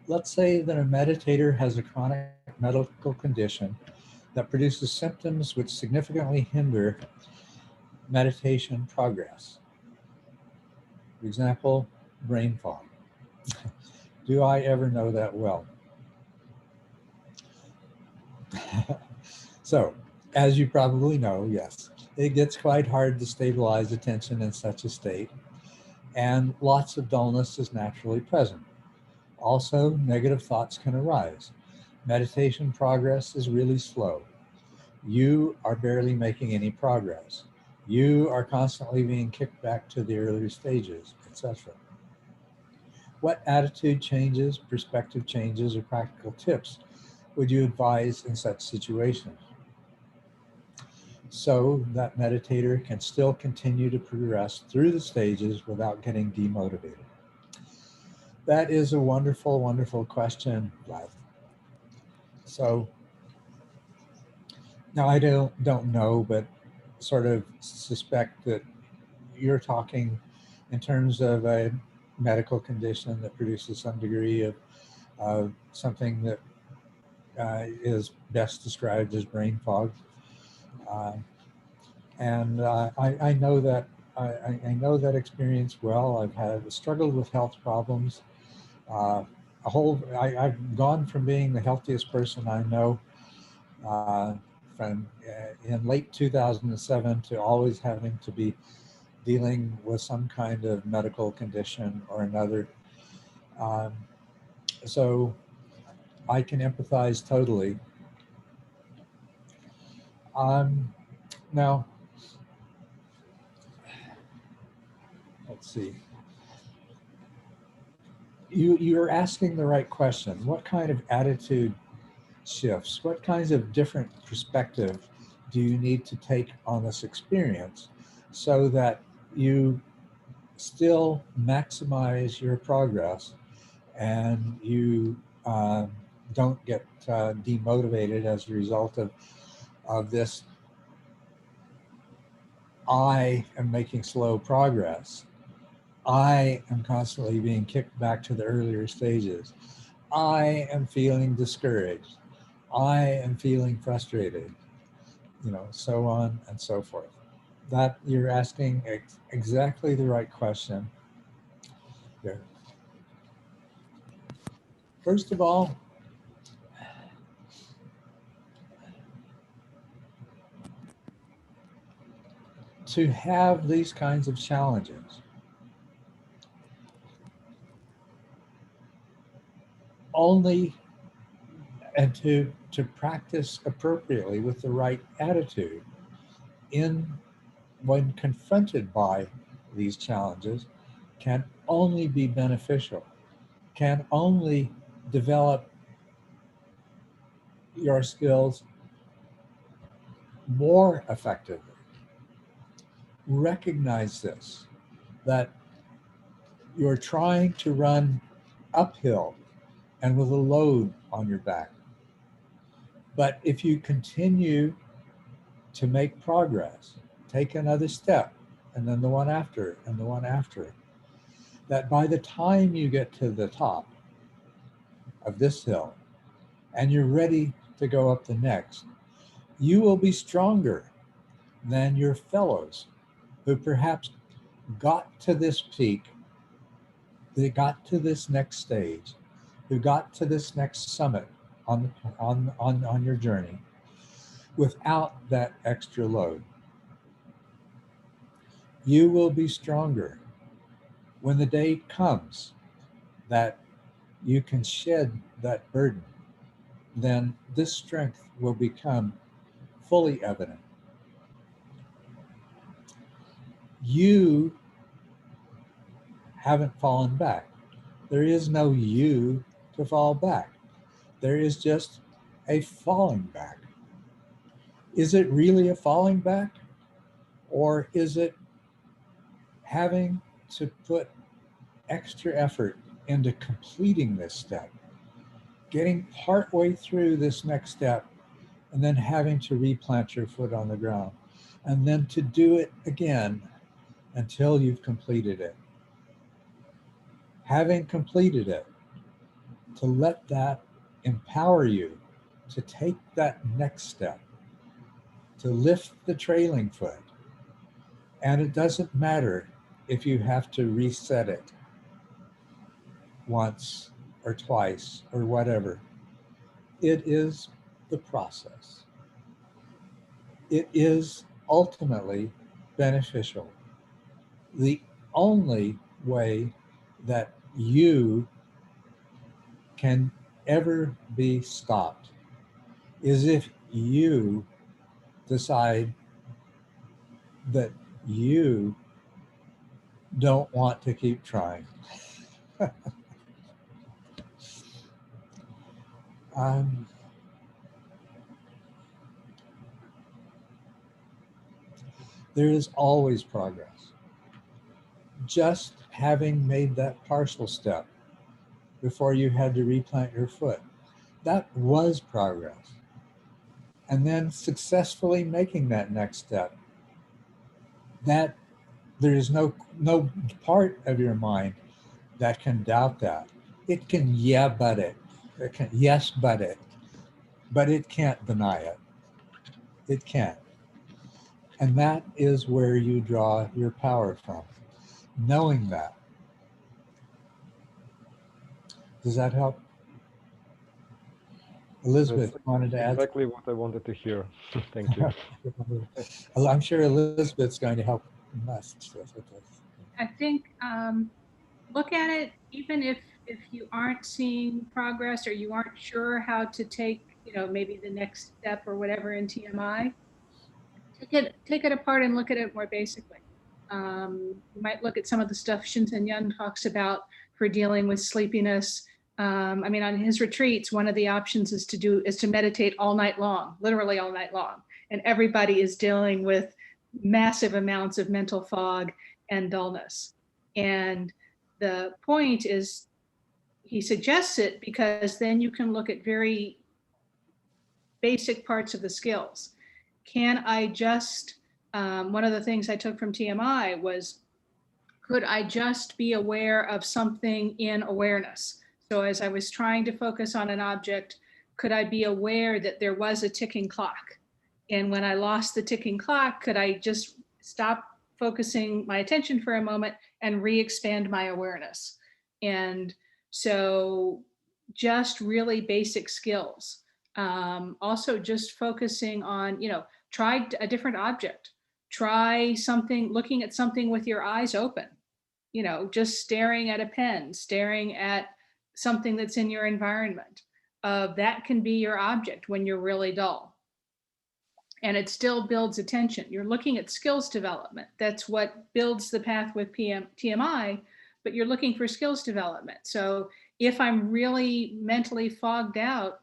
Let's say that a meditator has a chronic medical condition that produces symptoms which significantly hinder meditation progress. For example, brain fog. Do I ever know that well? So, as you probably know, yes, it gets quite hard to stabilize attention in such a state, and lots of dullness is naturally present. Also, negative thoughts can arise. Meditation progress is really slow. You are barely making any progress. You are constantly being kicked back to the earlier stages, etc. What attitude changes, perspective changes, or practical tips would you advise in such situations so that meditator can still continue to progress through the stages without getting demotivated? That is a wonderful, wonderful question, Vlad. So now I don't know, but sort of suspect that you're talking in terms of a medical condition that produces some degree something that is best described as brain fog. And I know that I know that experience well. I've struggled with health problems. I've gone from being the healthiest person I know from in late 2007 to always having to be dealing with some kind of medical condition or another. So I can empathize totally. Now, let's see. You're asking the right question. What kind of attitude shifts? What kinds of different perspective do you need to take on this experience so that you still maximize your progress and you don't get demotivated as a result of this? I am making slow progress. I am constantly being kicked back to the earlier stages. I am feeling discouraged. I am feeling frustrated, so on and so forth. That you're asking exactly the right question here. First of all, to have these kinds of challenges, only and to practice appropriately with the right attitude when confronted by these challenges can only be beneficial, can only develop your skills more effectively. Recognize this, that you're trying to run uphill and with a load on your back. But if you continue to make progress, take another step, and then the one after, and the one after, that by the time you get to the top of this hill and you're ready to go up the next, you will be stronger than your fellows who perhaps got to this peak, they got to this next stage, who got to this next summit on your journey without that extra load. You will be stronger when the day comes that you can shed that burden. Then this strength will become fully evident. You haven't fallen back. There is no you to fall back. There is just a falling back. Is it really a falling back? Or is it having to put extra effort into completing this step, getting partway through this next step, and then having to replant your foot on the ground, and then to do it again until you've completed it? Having completed it, to let that empower you to take that next step, to lift the trailing foot. And it doesn't matter if you have to reset it once or twice or whatever. It is the process. It is ultimately beneficial. The only way that you can ever be stopped is if you decide that you don't want to keep trying. There is always progress. Just having made that partial step before you had to replant your foot, that was progress. And then successfully making that next step, that there is no part of your mind that can doubt that. It can but it. Yes, but it can't deny it. It can't. And that is where you draw your power from, knowing that. Does that help? Elizabeth wanted to add. Exactly what I wanted to hear. Thank you. I'm sure Elizabeth's going to help us with this. I think look at it, even if you aren't seeing progress or you aren't sure how to take, maybe the next step or whatever in TMI, take it apart and look at it more basically. You might look at some of the stuff Shinzen Yun talks about for dealing with sleepiness. I mean, on his retreats, one of the options is to meditate all night long, literally all night long. And everybody is dealing with massive amounts of mental fog and dullness. And the point is, he suggests it because then you can look at very basic parts of the skills. Can I just, one of the things I took from TMI was, could I just be aware of something in awareness? So as I was trying to focus on an object, could I be aware that there was a ticking clock? And when I lost the ticking clock, could I just stop focusing my attention for a moment and re-expand my awareness? And so just really basic skills. Also just focusing on, try a different object, try something, looking at something with your eyes open, just staring at a pen, staring at something that's in your environment. That can be your object when you're really dull. And it still builds attention. You're looking at skills development. That's what builds the path with TMI, but you're looking for skills development. So if I'm really mentally fogged out,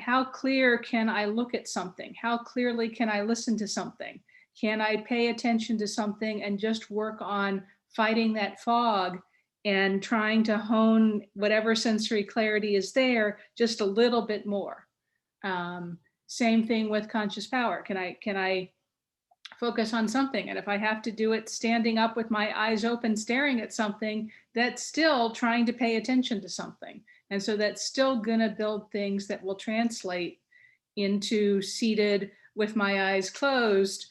how clear can I look at something? How clearly can I listen to something? Can I pay attention to something and just work on fighting that fog and trying to hone whatever sensory clarity is there just a little bit more? Same thing with conscious power. Can I focus on something? And if I have to do it standing up with my eyes open, staring at something, that's still trying to pay attention to something. And so that's still gonna build things that will translate into seated with my eyes closed,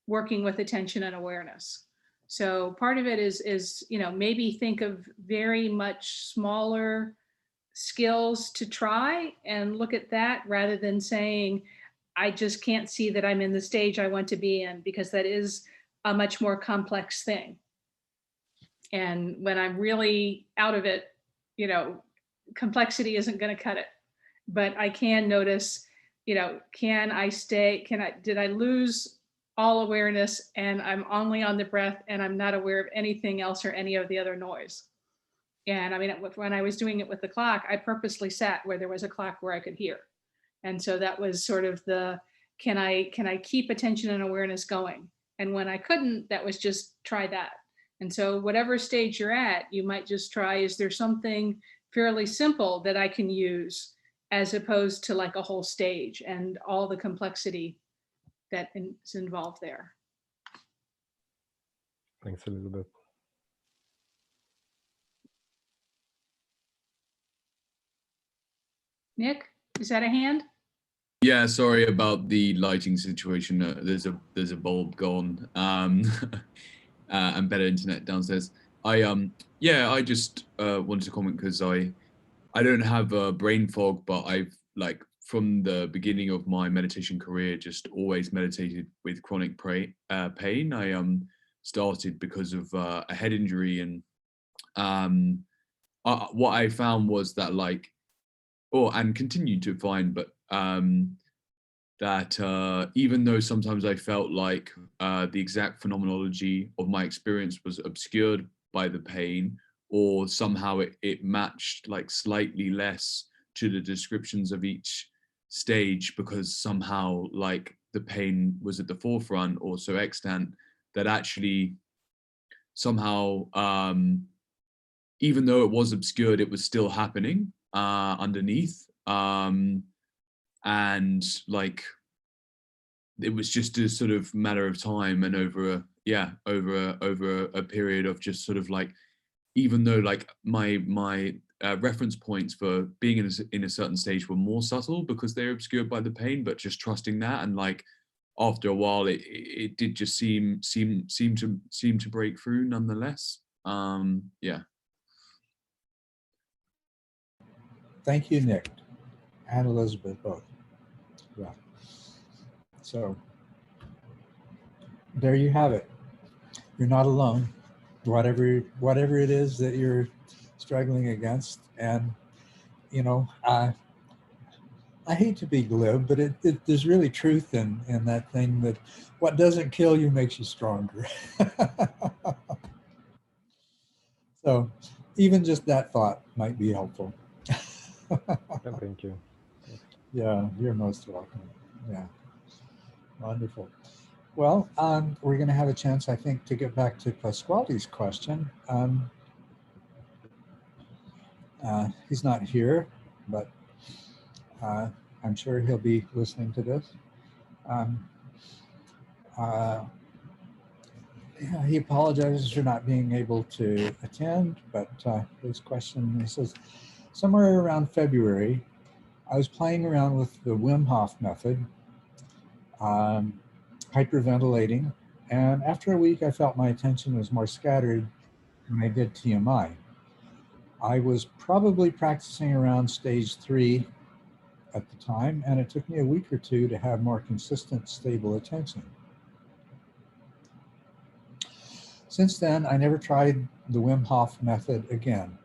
working with attention and awareness. So part of it is maybe think of very much smaller skills to try and look at that rather than saying, I just can't see that I'm in the stage I want to be in, because that is a much more complex thing. And when I'm really out of it, complexity isn't going to cut it. But I can notice, did I lose all awareness and I'm only on the breath and I'm not aware of anything else or any of the other noise? And I mean, when I was doing it with the clock, I purposely sat where there was a clock where I could hear. And so that was sort of can I keep attention and awareness going? And when I couldn't, that was just try that. And so whatever stage you're at, you might just try, is there something fairly simple that I can use as opposed to like a whole stage and all the complexity that is involved there. Thanks, Elizabeth. Nick, is that a hand? Yeah, sorry about the lighting situation. There's a bulb gone, and better internet downstairs. I just wanted to comment because I don't have a brain fog, but I've from the beginning of my meditation career just always meditated with chronic pain. I started because of a head injury, and what I found was that and continue to find, but that even though sometimes I felt like the exact phenomenology of my experience was obscured by the pain, or somehow it matched slightly less to the descriptions of each stage, because somehow the pain was at the forefront or so extant that actually somehow, even though it was obscured, it was still happening underneath. And it was just a sort of matter of time, and over a period of just sort of even though my reference points for being in a certain stage were more subtle because they're obscured by the pain, but just trusting that, and like after a while it did just seem to break through nonetheless. Yeah. Thank you, Nick and Elizabeth both. Yeah. So there you have it. You're not alone. Whatever it is that you're struggling against, and you know, I hate to be glib, but there's really truth in that thing that what doesn't kill you makes you stronger. So even just that thought might be helpful. Thank you. Yeah, you're most welcome. Yeah, wonderful. Well, we're going to have a chance, I think, to get back to Pasquale's question. He's not here, but I'm sure he'll be listening to this. Yeah, he apologizes for not being able to attend, but his question, he says, somewhere around February, I was playing around with the Wim Hof method, hyperventilating, and after a week, I felt my attention was more scattered when I did TMI. I was probably practicing around stage 3 at the time, and it took me a week or two to have more consistent, stable attention. Since then, I never tried the Wim Hof method again.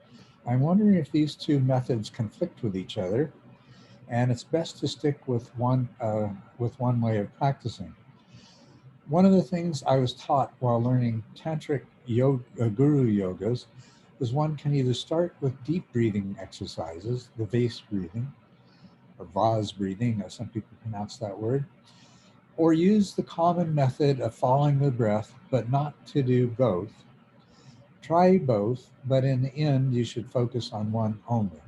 I'm wondering if these two methods conflict with each other, and it's best to stick with one way of practicing. One of the things I was taught while learning tantric guru yogas was one can either start with deep breathing exercises, the vase breathing, or vase breathing, as some people pronounce that word, or use the common method of following the breath, but not to do both. Try both, but in the end, you should focus on one only.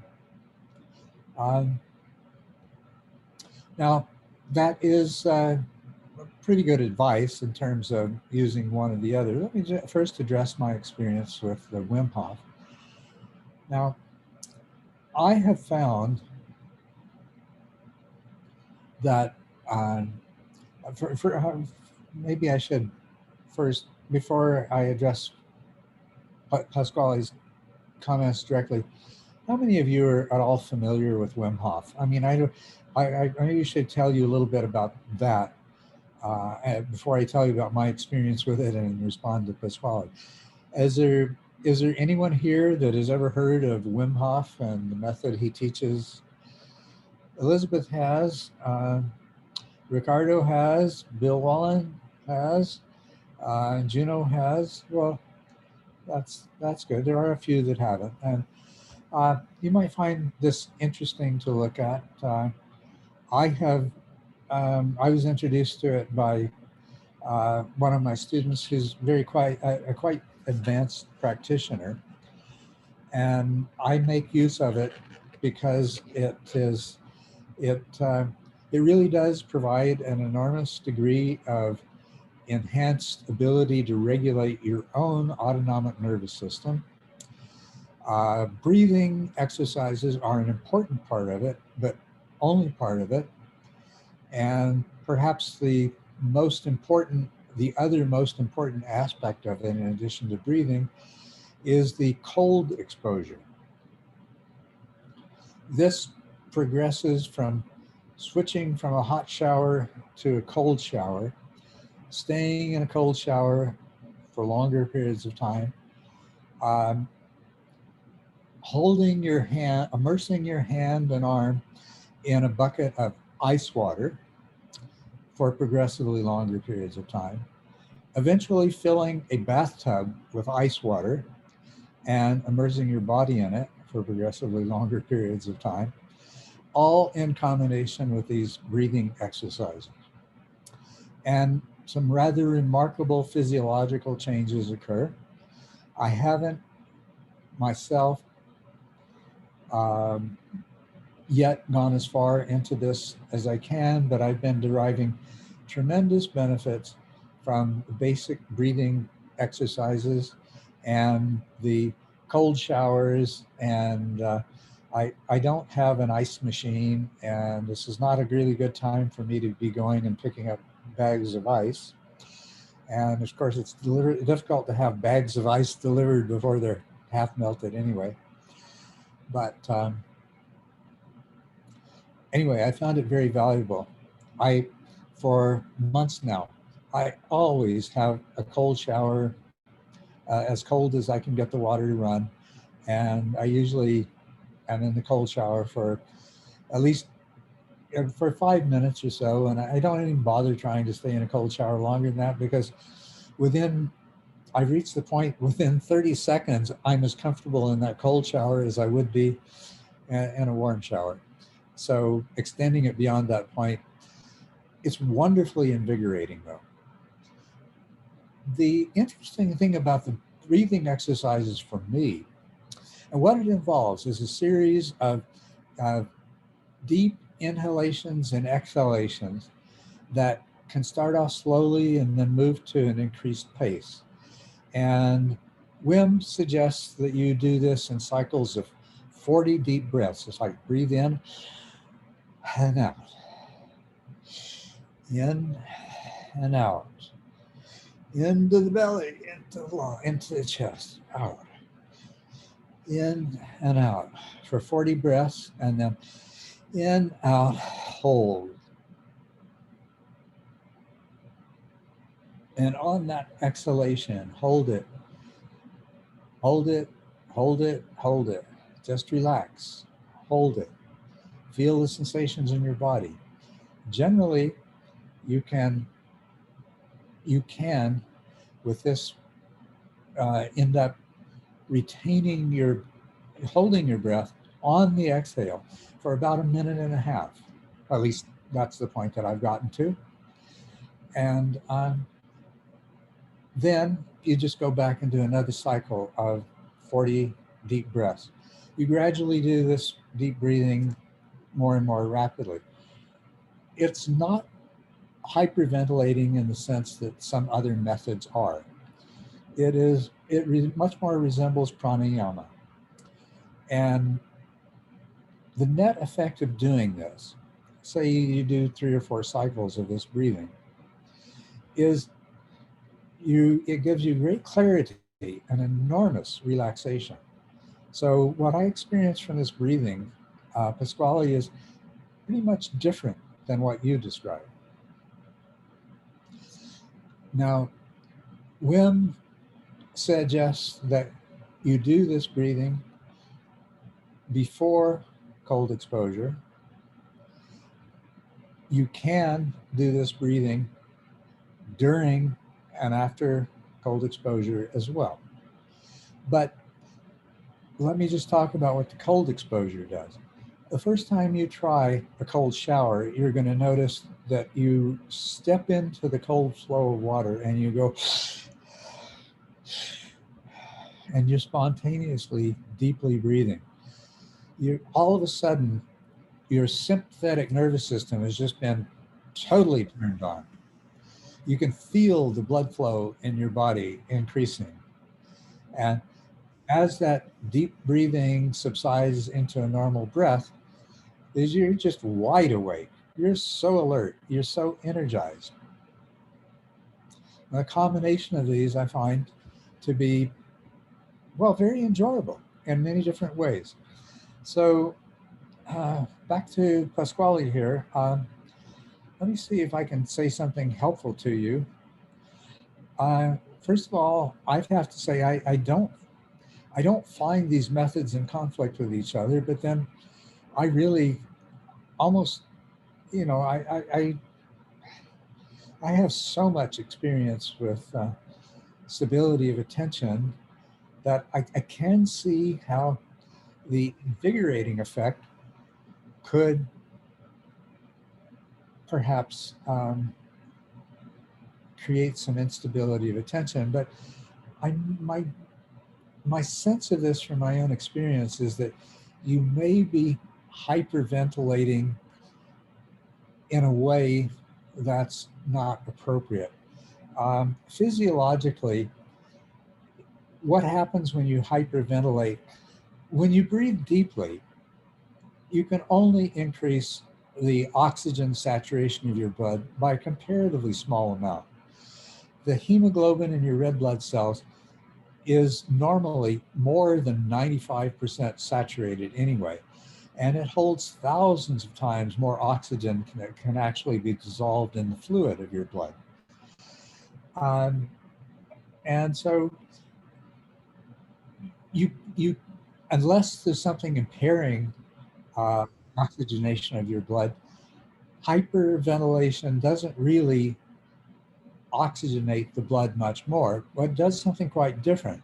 Now, that is pretty good advice in terms of using one or the other. Let me first address my experience with the Wim Hof. Now, I have found that maybe I should first, before I address Pasquale's comments directly, how many of you are at all familiar with Wim Hof? I mean, I maybe should tell you a little bit about that before I tell you about my experience with it and respond to Pasquale. Is there anyone here that has ever heard of Wim Hof and the method he teaches? Elizabeth has, Ricardo has, Bill Wallen has, Juno has. Well, that's good. There are a few that haven't, and you might find this interesting to look at. I was introduced to it by one of my students who's a quite advanced practitioner, and I make use of it because it really does provide an enormous degree of enhanced ability to regulate your own autonomic nervous system. Breathing exercises are an important part of it, but only part of it. And perhaps the other most important aspect of it, in addition to breathing, is the cold exposure. This progresses from switching from a hot shower to a cold shower, staying in a cold shower for longer periods of time, holding your hand, immersing your hand and arm in a bucket of ice water for progressively longer periods of time, eventually filling a bathtub with ice water and immersing your body in it for progressively longer periods of time, all in combination with these breathing exercises. And some rather remarkable physiological changes occur. I haven't myself yet gone as far into this as I can, but I've been deriving tremendous benefits from basic breathing exercises and the cold showers, and I don't have an ice machine, and this is not a really good time for me to be going and picking up bags of ice. And of course, it's difficult to have bags of ice delivered before they're half melted anyway. But anyway, I found it very valuable. For months now, I always have a cold shower, as cold as I can get the water to run. And I usually am in the cold shower for at least for 5 minutes or so. And I don't even bother trying to stay in a cold shower longer than that, because I've reached the point within 30 seconds, I'm as comfortable in that cold shower as I would be in a warm shower. So extending it beyond that point, it's wonderfully invigorating though. The interesting thing about the breathing exercises for me, and what it involves, is a series of deep inhalations and exhalations that can start off slowly and then move to an increased pace. And Wim suggests that you do this in cycles of 40 deep breaths. It's like breathe in and out, in and out, into the belly, into the lung, into the chest, out, in and out for 40 breaths, and then in, out, hold. And on that exhalation, hold it, hold it, hold it, hold it. Just relax, hold it. Feel the sensations in your body. Generally, you can with this end up holding your breath on the exhale for about 1.5 minutes. At least that's the point that I've gotten to. And then you just go back and do another cycle of 40 deep breaths. You gradually do this deep breathing more and more rapidly. It's not hyperventilating in the sense that some other methods are. It much more resembles pranayama. And the net effect of doing this, say you do 3 or 4 cycles of this breathing, is it gives you great clarity and enormous relaxation. So what I experienced from this breathing, Pasquale, is pretty much different than what you described. Now, Wim suggests that you do this breathing before cold exposure. You can do this breathing during and after cold exposure as well. But let me just talk about what the cold exposure does. The first time you try a cold shower, you're going to notice that you step into the cold flow of water and you go, and you're spontaneously deeply breathing. All of a sudden, your sympathetic nervous system has just been totally turned on. You can feel the blood flow in your body increasing. And as that deep breathing subsides into a normal breath, you're just wide awake. You're so alert. You're so energized. A combination of these I find to be, well, very enjoyable in many different ways. So back to Pasquale here. Let me see if I can say something helpful to you. First of all, I have to say I don't find these methods in conflict with each other, but then I really almost, I have so much experience with stability of attention that I can see how the invigorating effect could perhaps create some instability of attention. But my sense of this from my own experience is that you may be hyperventilating in a way that's not appropriate. Physiologically, what happens when you hyperventilate? When you breathe deeply, you can only increase the oxygen saturation of your blood by a comparatively small amount. The hemoglobin in your red blood cells is normally more than 95% saturated anyway, and it holds thousands of times more oxygen that can actually be dissolved in the fluid of your blood. And so you unless there's something impairing oxygenation of your blood, hyperventilation doesn't really oxygenate the blood much more, but it does something quite different.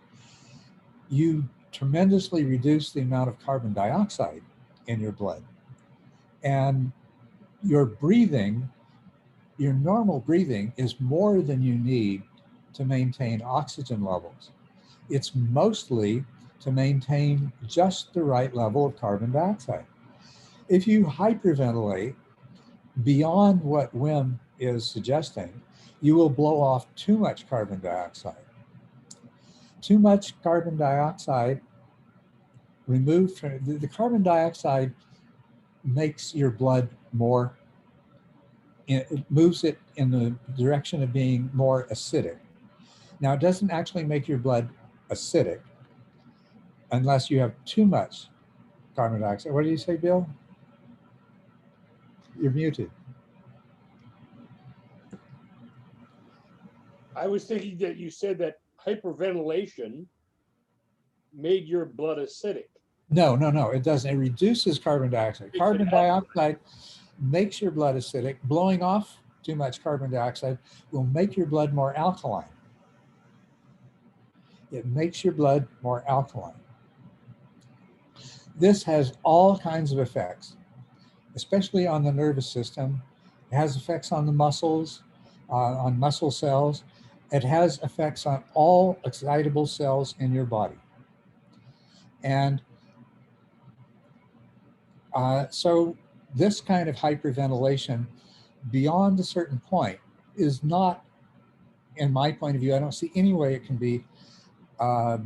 You tremendously reduce the amount of carbon dioxide in your blood. And your breathing, your normal breathing is more than you need to maintain oxygen levels. It's mostly to maintain just the right level of carbon dioxide. If you hyperventilate beyond what Wim is suggesting, you will blow off too much carbon dioxide. Too much carbon dioxide removed from the carbon dioxide makes your blood more, it moves it in the direction of being more acidic. Now, it doesn't actually make your blood acidic unless you have too much carbon dioxide. What did you say, Bill? You're muted. I was thinking that you said that hyperventilation made your blood acidic. No, it doesn't. It reduces carbon dioxide. Carbon dioxide makes your blood acidic. Blowing off too much carbon dioxide will make your blood more alkaline. It makes your blood more alkaline. This has all kinds of effects, especially on the nervous system. It has effects on the muscles, on muscle cells. It has effects on all excitable cells in your body. And so this kind of hyperventilation beyond a certain point is not, in my point of view, I don't see any way it can be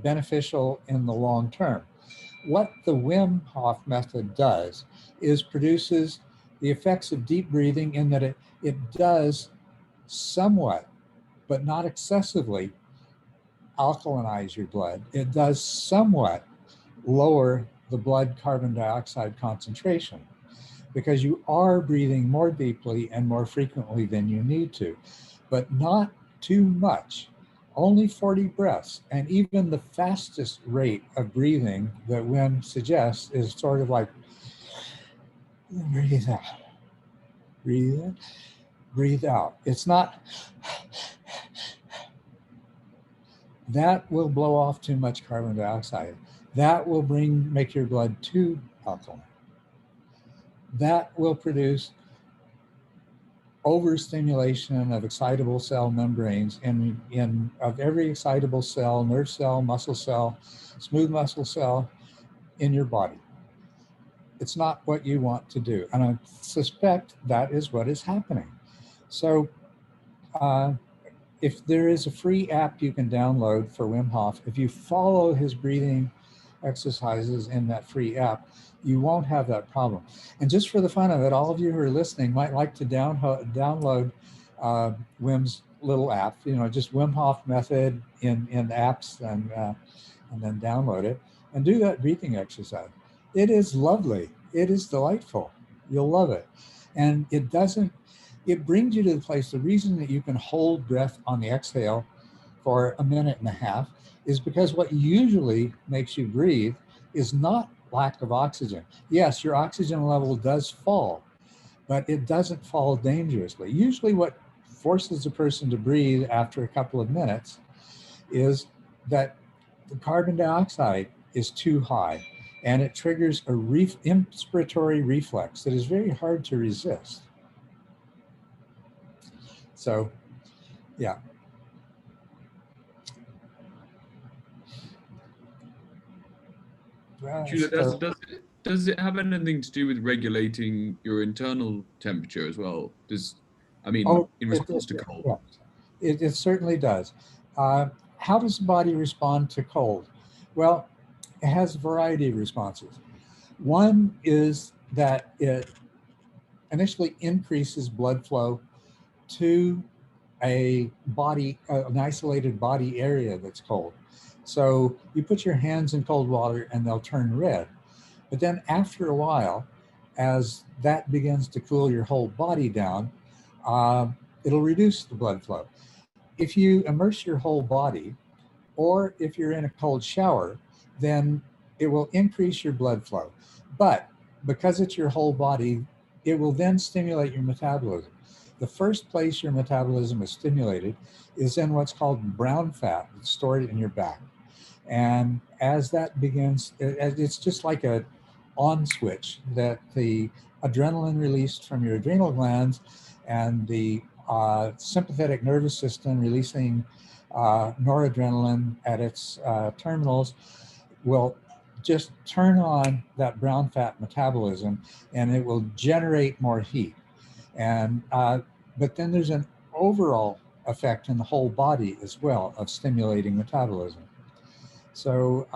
beneficial in the long term. What the Wim Hof method does is produces the effects of deep breathing in that it does somewhat, but not excessively, alkalinize your blood. It does somewhat lower the blood carbon dioxide concentration because you are breathing more deeply and more frequently than you need to, but not too much. Only 40 breaths, and even the fastest rate of breathing that Wim suggests is sort of like, breathe out, breathe in, breathe out. It's not, that will blow off too much carbon dioxide. That will make your blood too alkaline. That will produce overstimulation of excitable cell membranes of every excitable cell, nerve cell, muscle cell, smooth muscle cell in your body. It's not what you want to do. And I suspect that is what is happening. So if there is a free app you can download for Wim Hof, if you follow his breathing exercises in that free app, you won't have that problem. And just for the fun of it, all of you who are listening might like to download Wim's little app, just Wim Hof method in apps, and then download it and do that breathing exercise. It is lovely. It is delightful. You'll love it. And it brings you to the place, the reason that you can hold breath on the exhale for a minute and a half is because what usually makes you breathe is not lack of oxygen. Yes, your oxygen level does fall, but it doesn't fall dangerously. Usually what forces a person to breathe after a couple of minutes is that the carbon dioxide is too high, and it triggers a inspiratory reflex that is very hard to resist. So, yeah. Does it have anything to do with regulating your internal temperature as well? In response to cold? Yeah. It certainly does. how does the body respond to cold? Well, it has a variety of responses. One is that it initially increases blood flow to a body, an isolated body area that's cold. So you put your hands in cold water and they'll turn red. But then after a while, as that begins to cool your whole body down, it'll reduce the blood flow. If you immerse your whole body, or if you're in a cold shower, then it will increase your blood flow. But because it's your whole body, it will then stimulate your metabolism. The first place your metabolism is stimulated is in what's called brown fat that's stored in your back. And as that begins, it's just like a on switch that the adrenaline released from your adrenal glands and the sympathetic nervous system releasing noradrenaline at its terminals will just turn on that brown fat metabolism, and it will generate more heat. And but then there's an overall effect in the whole body as well of stimulating metabolism. So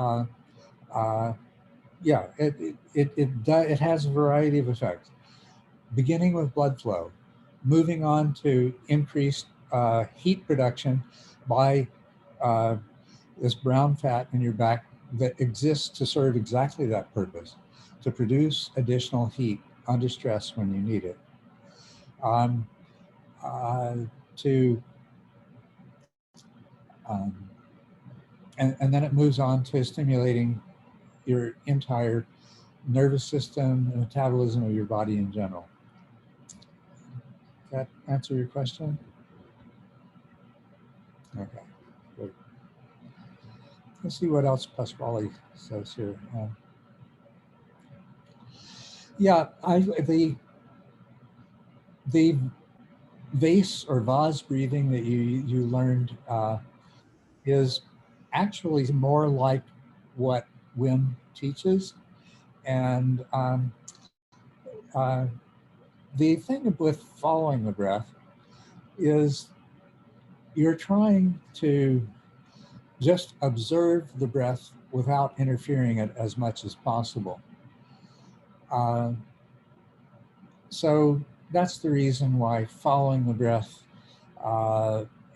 yeah, it has a variety of effects, beginning with blood flow, moving on to increased heat production by this brown fat in your back that exists to serve exactly that purpose, to produce additional heat under stress when you need it. And then it moves on to stimulating your entire nervous system and metabolism of your body in general. Does that answer your question? Okay, good. Let's see what else Pasquale says here. Yeah, the vase or vase breathing that you learned is actually more like what Wim teaches. And the thing with following the breath is you're trying to just observe the breath without interfering it as much as possible. So that's the reason why following the breath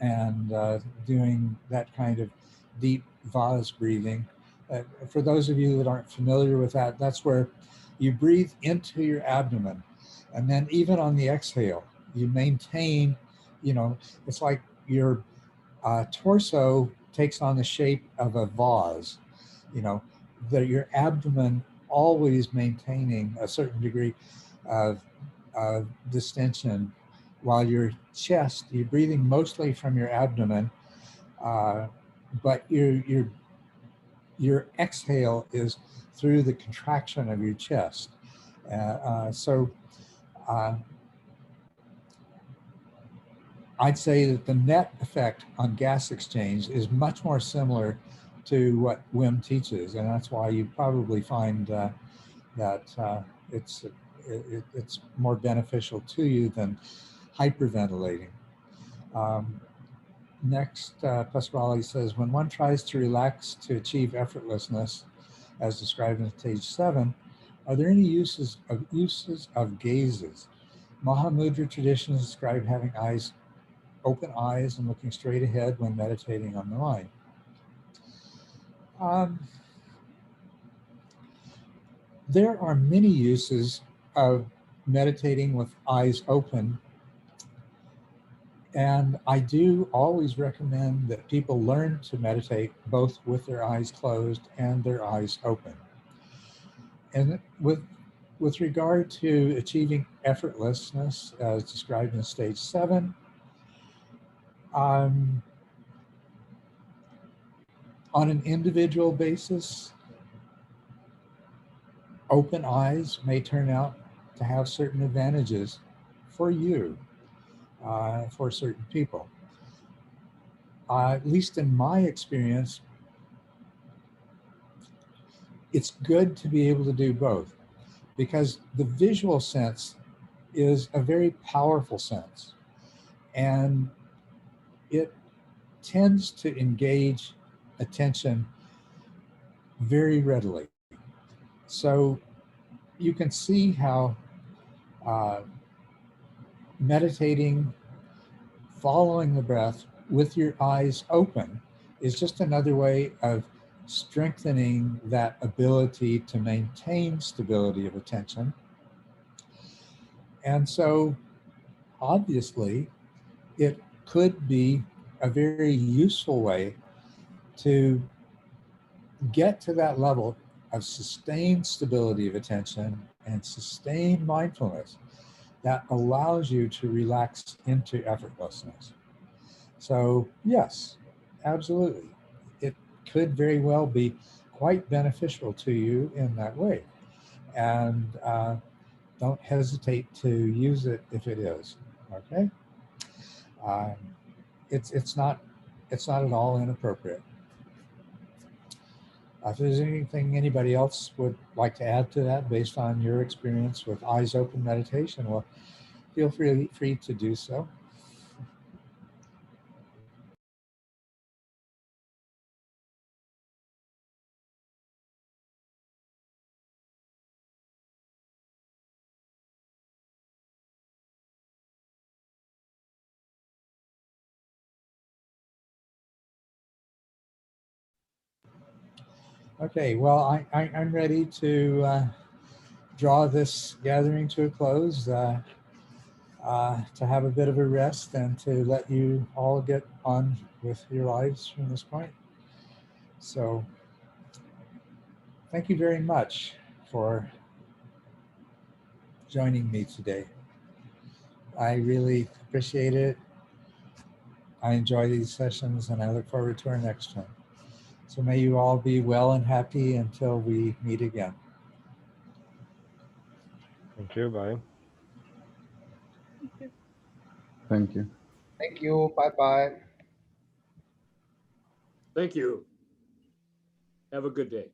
and doing that kind of deep vase breathing. For those of you that aren't familiar with that, that's where you breathe into your abdomen, and then even on the exhale, you maintain, it's like your torso takes on the shape of a vase, your abdomen always maintaining a certain degree of distension, while your chest, you're breathing mostly from your abdomen, but your exhale is through the contraction of your chest. So I'd say that the net effect on gas exchange is much more similar to what Wim teaches, and that's why you probably find that it's more beneficial to you than hyperventilating. Next, Pasquale says, when one tries to relax to achieve effortlessness, as described in stage 7, are there any uses of gazes? Mahamudra traditions describe having open eyes and looking straight ahead when meditating on the mind. There are many uses of meditating with eyes open, and I do always recommend that people learn to meditate both with their eyes closed and their eyes open. And with regard to achieving effortlessness, as described in stage 7, on an individual basis, open eyes may turn out to have certain advantages for you, for certain people. At least in my experience, it's good to be able to do both, because the visual sense is a very powerful sense, and it tends to engage attention very readily. So you can see how meditating, following the breath with your eyes open is just another way of strengthening that ability to maintain stability of attention. And so obviously it could be a very useful way to get to that level of sustained stability of attention and sustained mindfulness that allows you to relax into effortlessness. So yes, absolutely. It could very well be quite beneficial to you in that way. And don't hesitate to use it if it is, okay? It's not at all inappropriate. If there's anything anybody else would like to add to that based on your experience with eyes open meditation, well, feel free to do so. Okay, well, I'm ready to draw this gathering to a close, to have a bit of a rest and to let you all get on with your lives from this point. So thank you very much for joining me today. I really appreciate it. I enjoy these sessions and I look forward to our next one. So may you all be well and happy until we meet again. Thank you. Bye. Thank you. Thank you. Bye-bye. Thank you. Have a good day.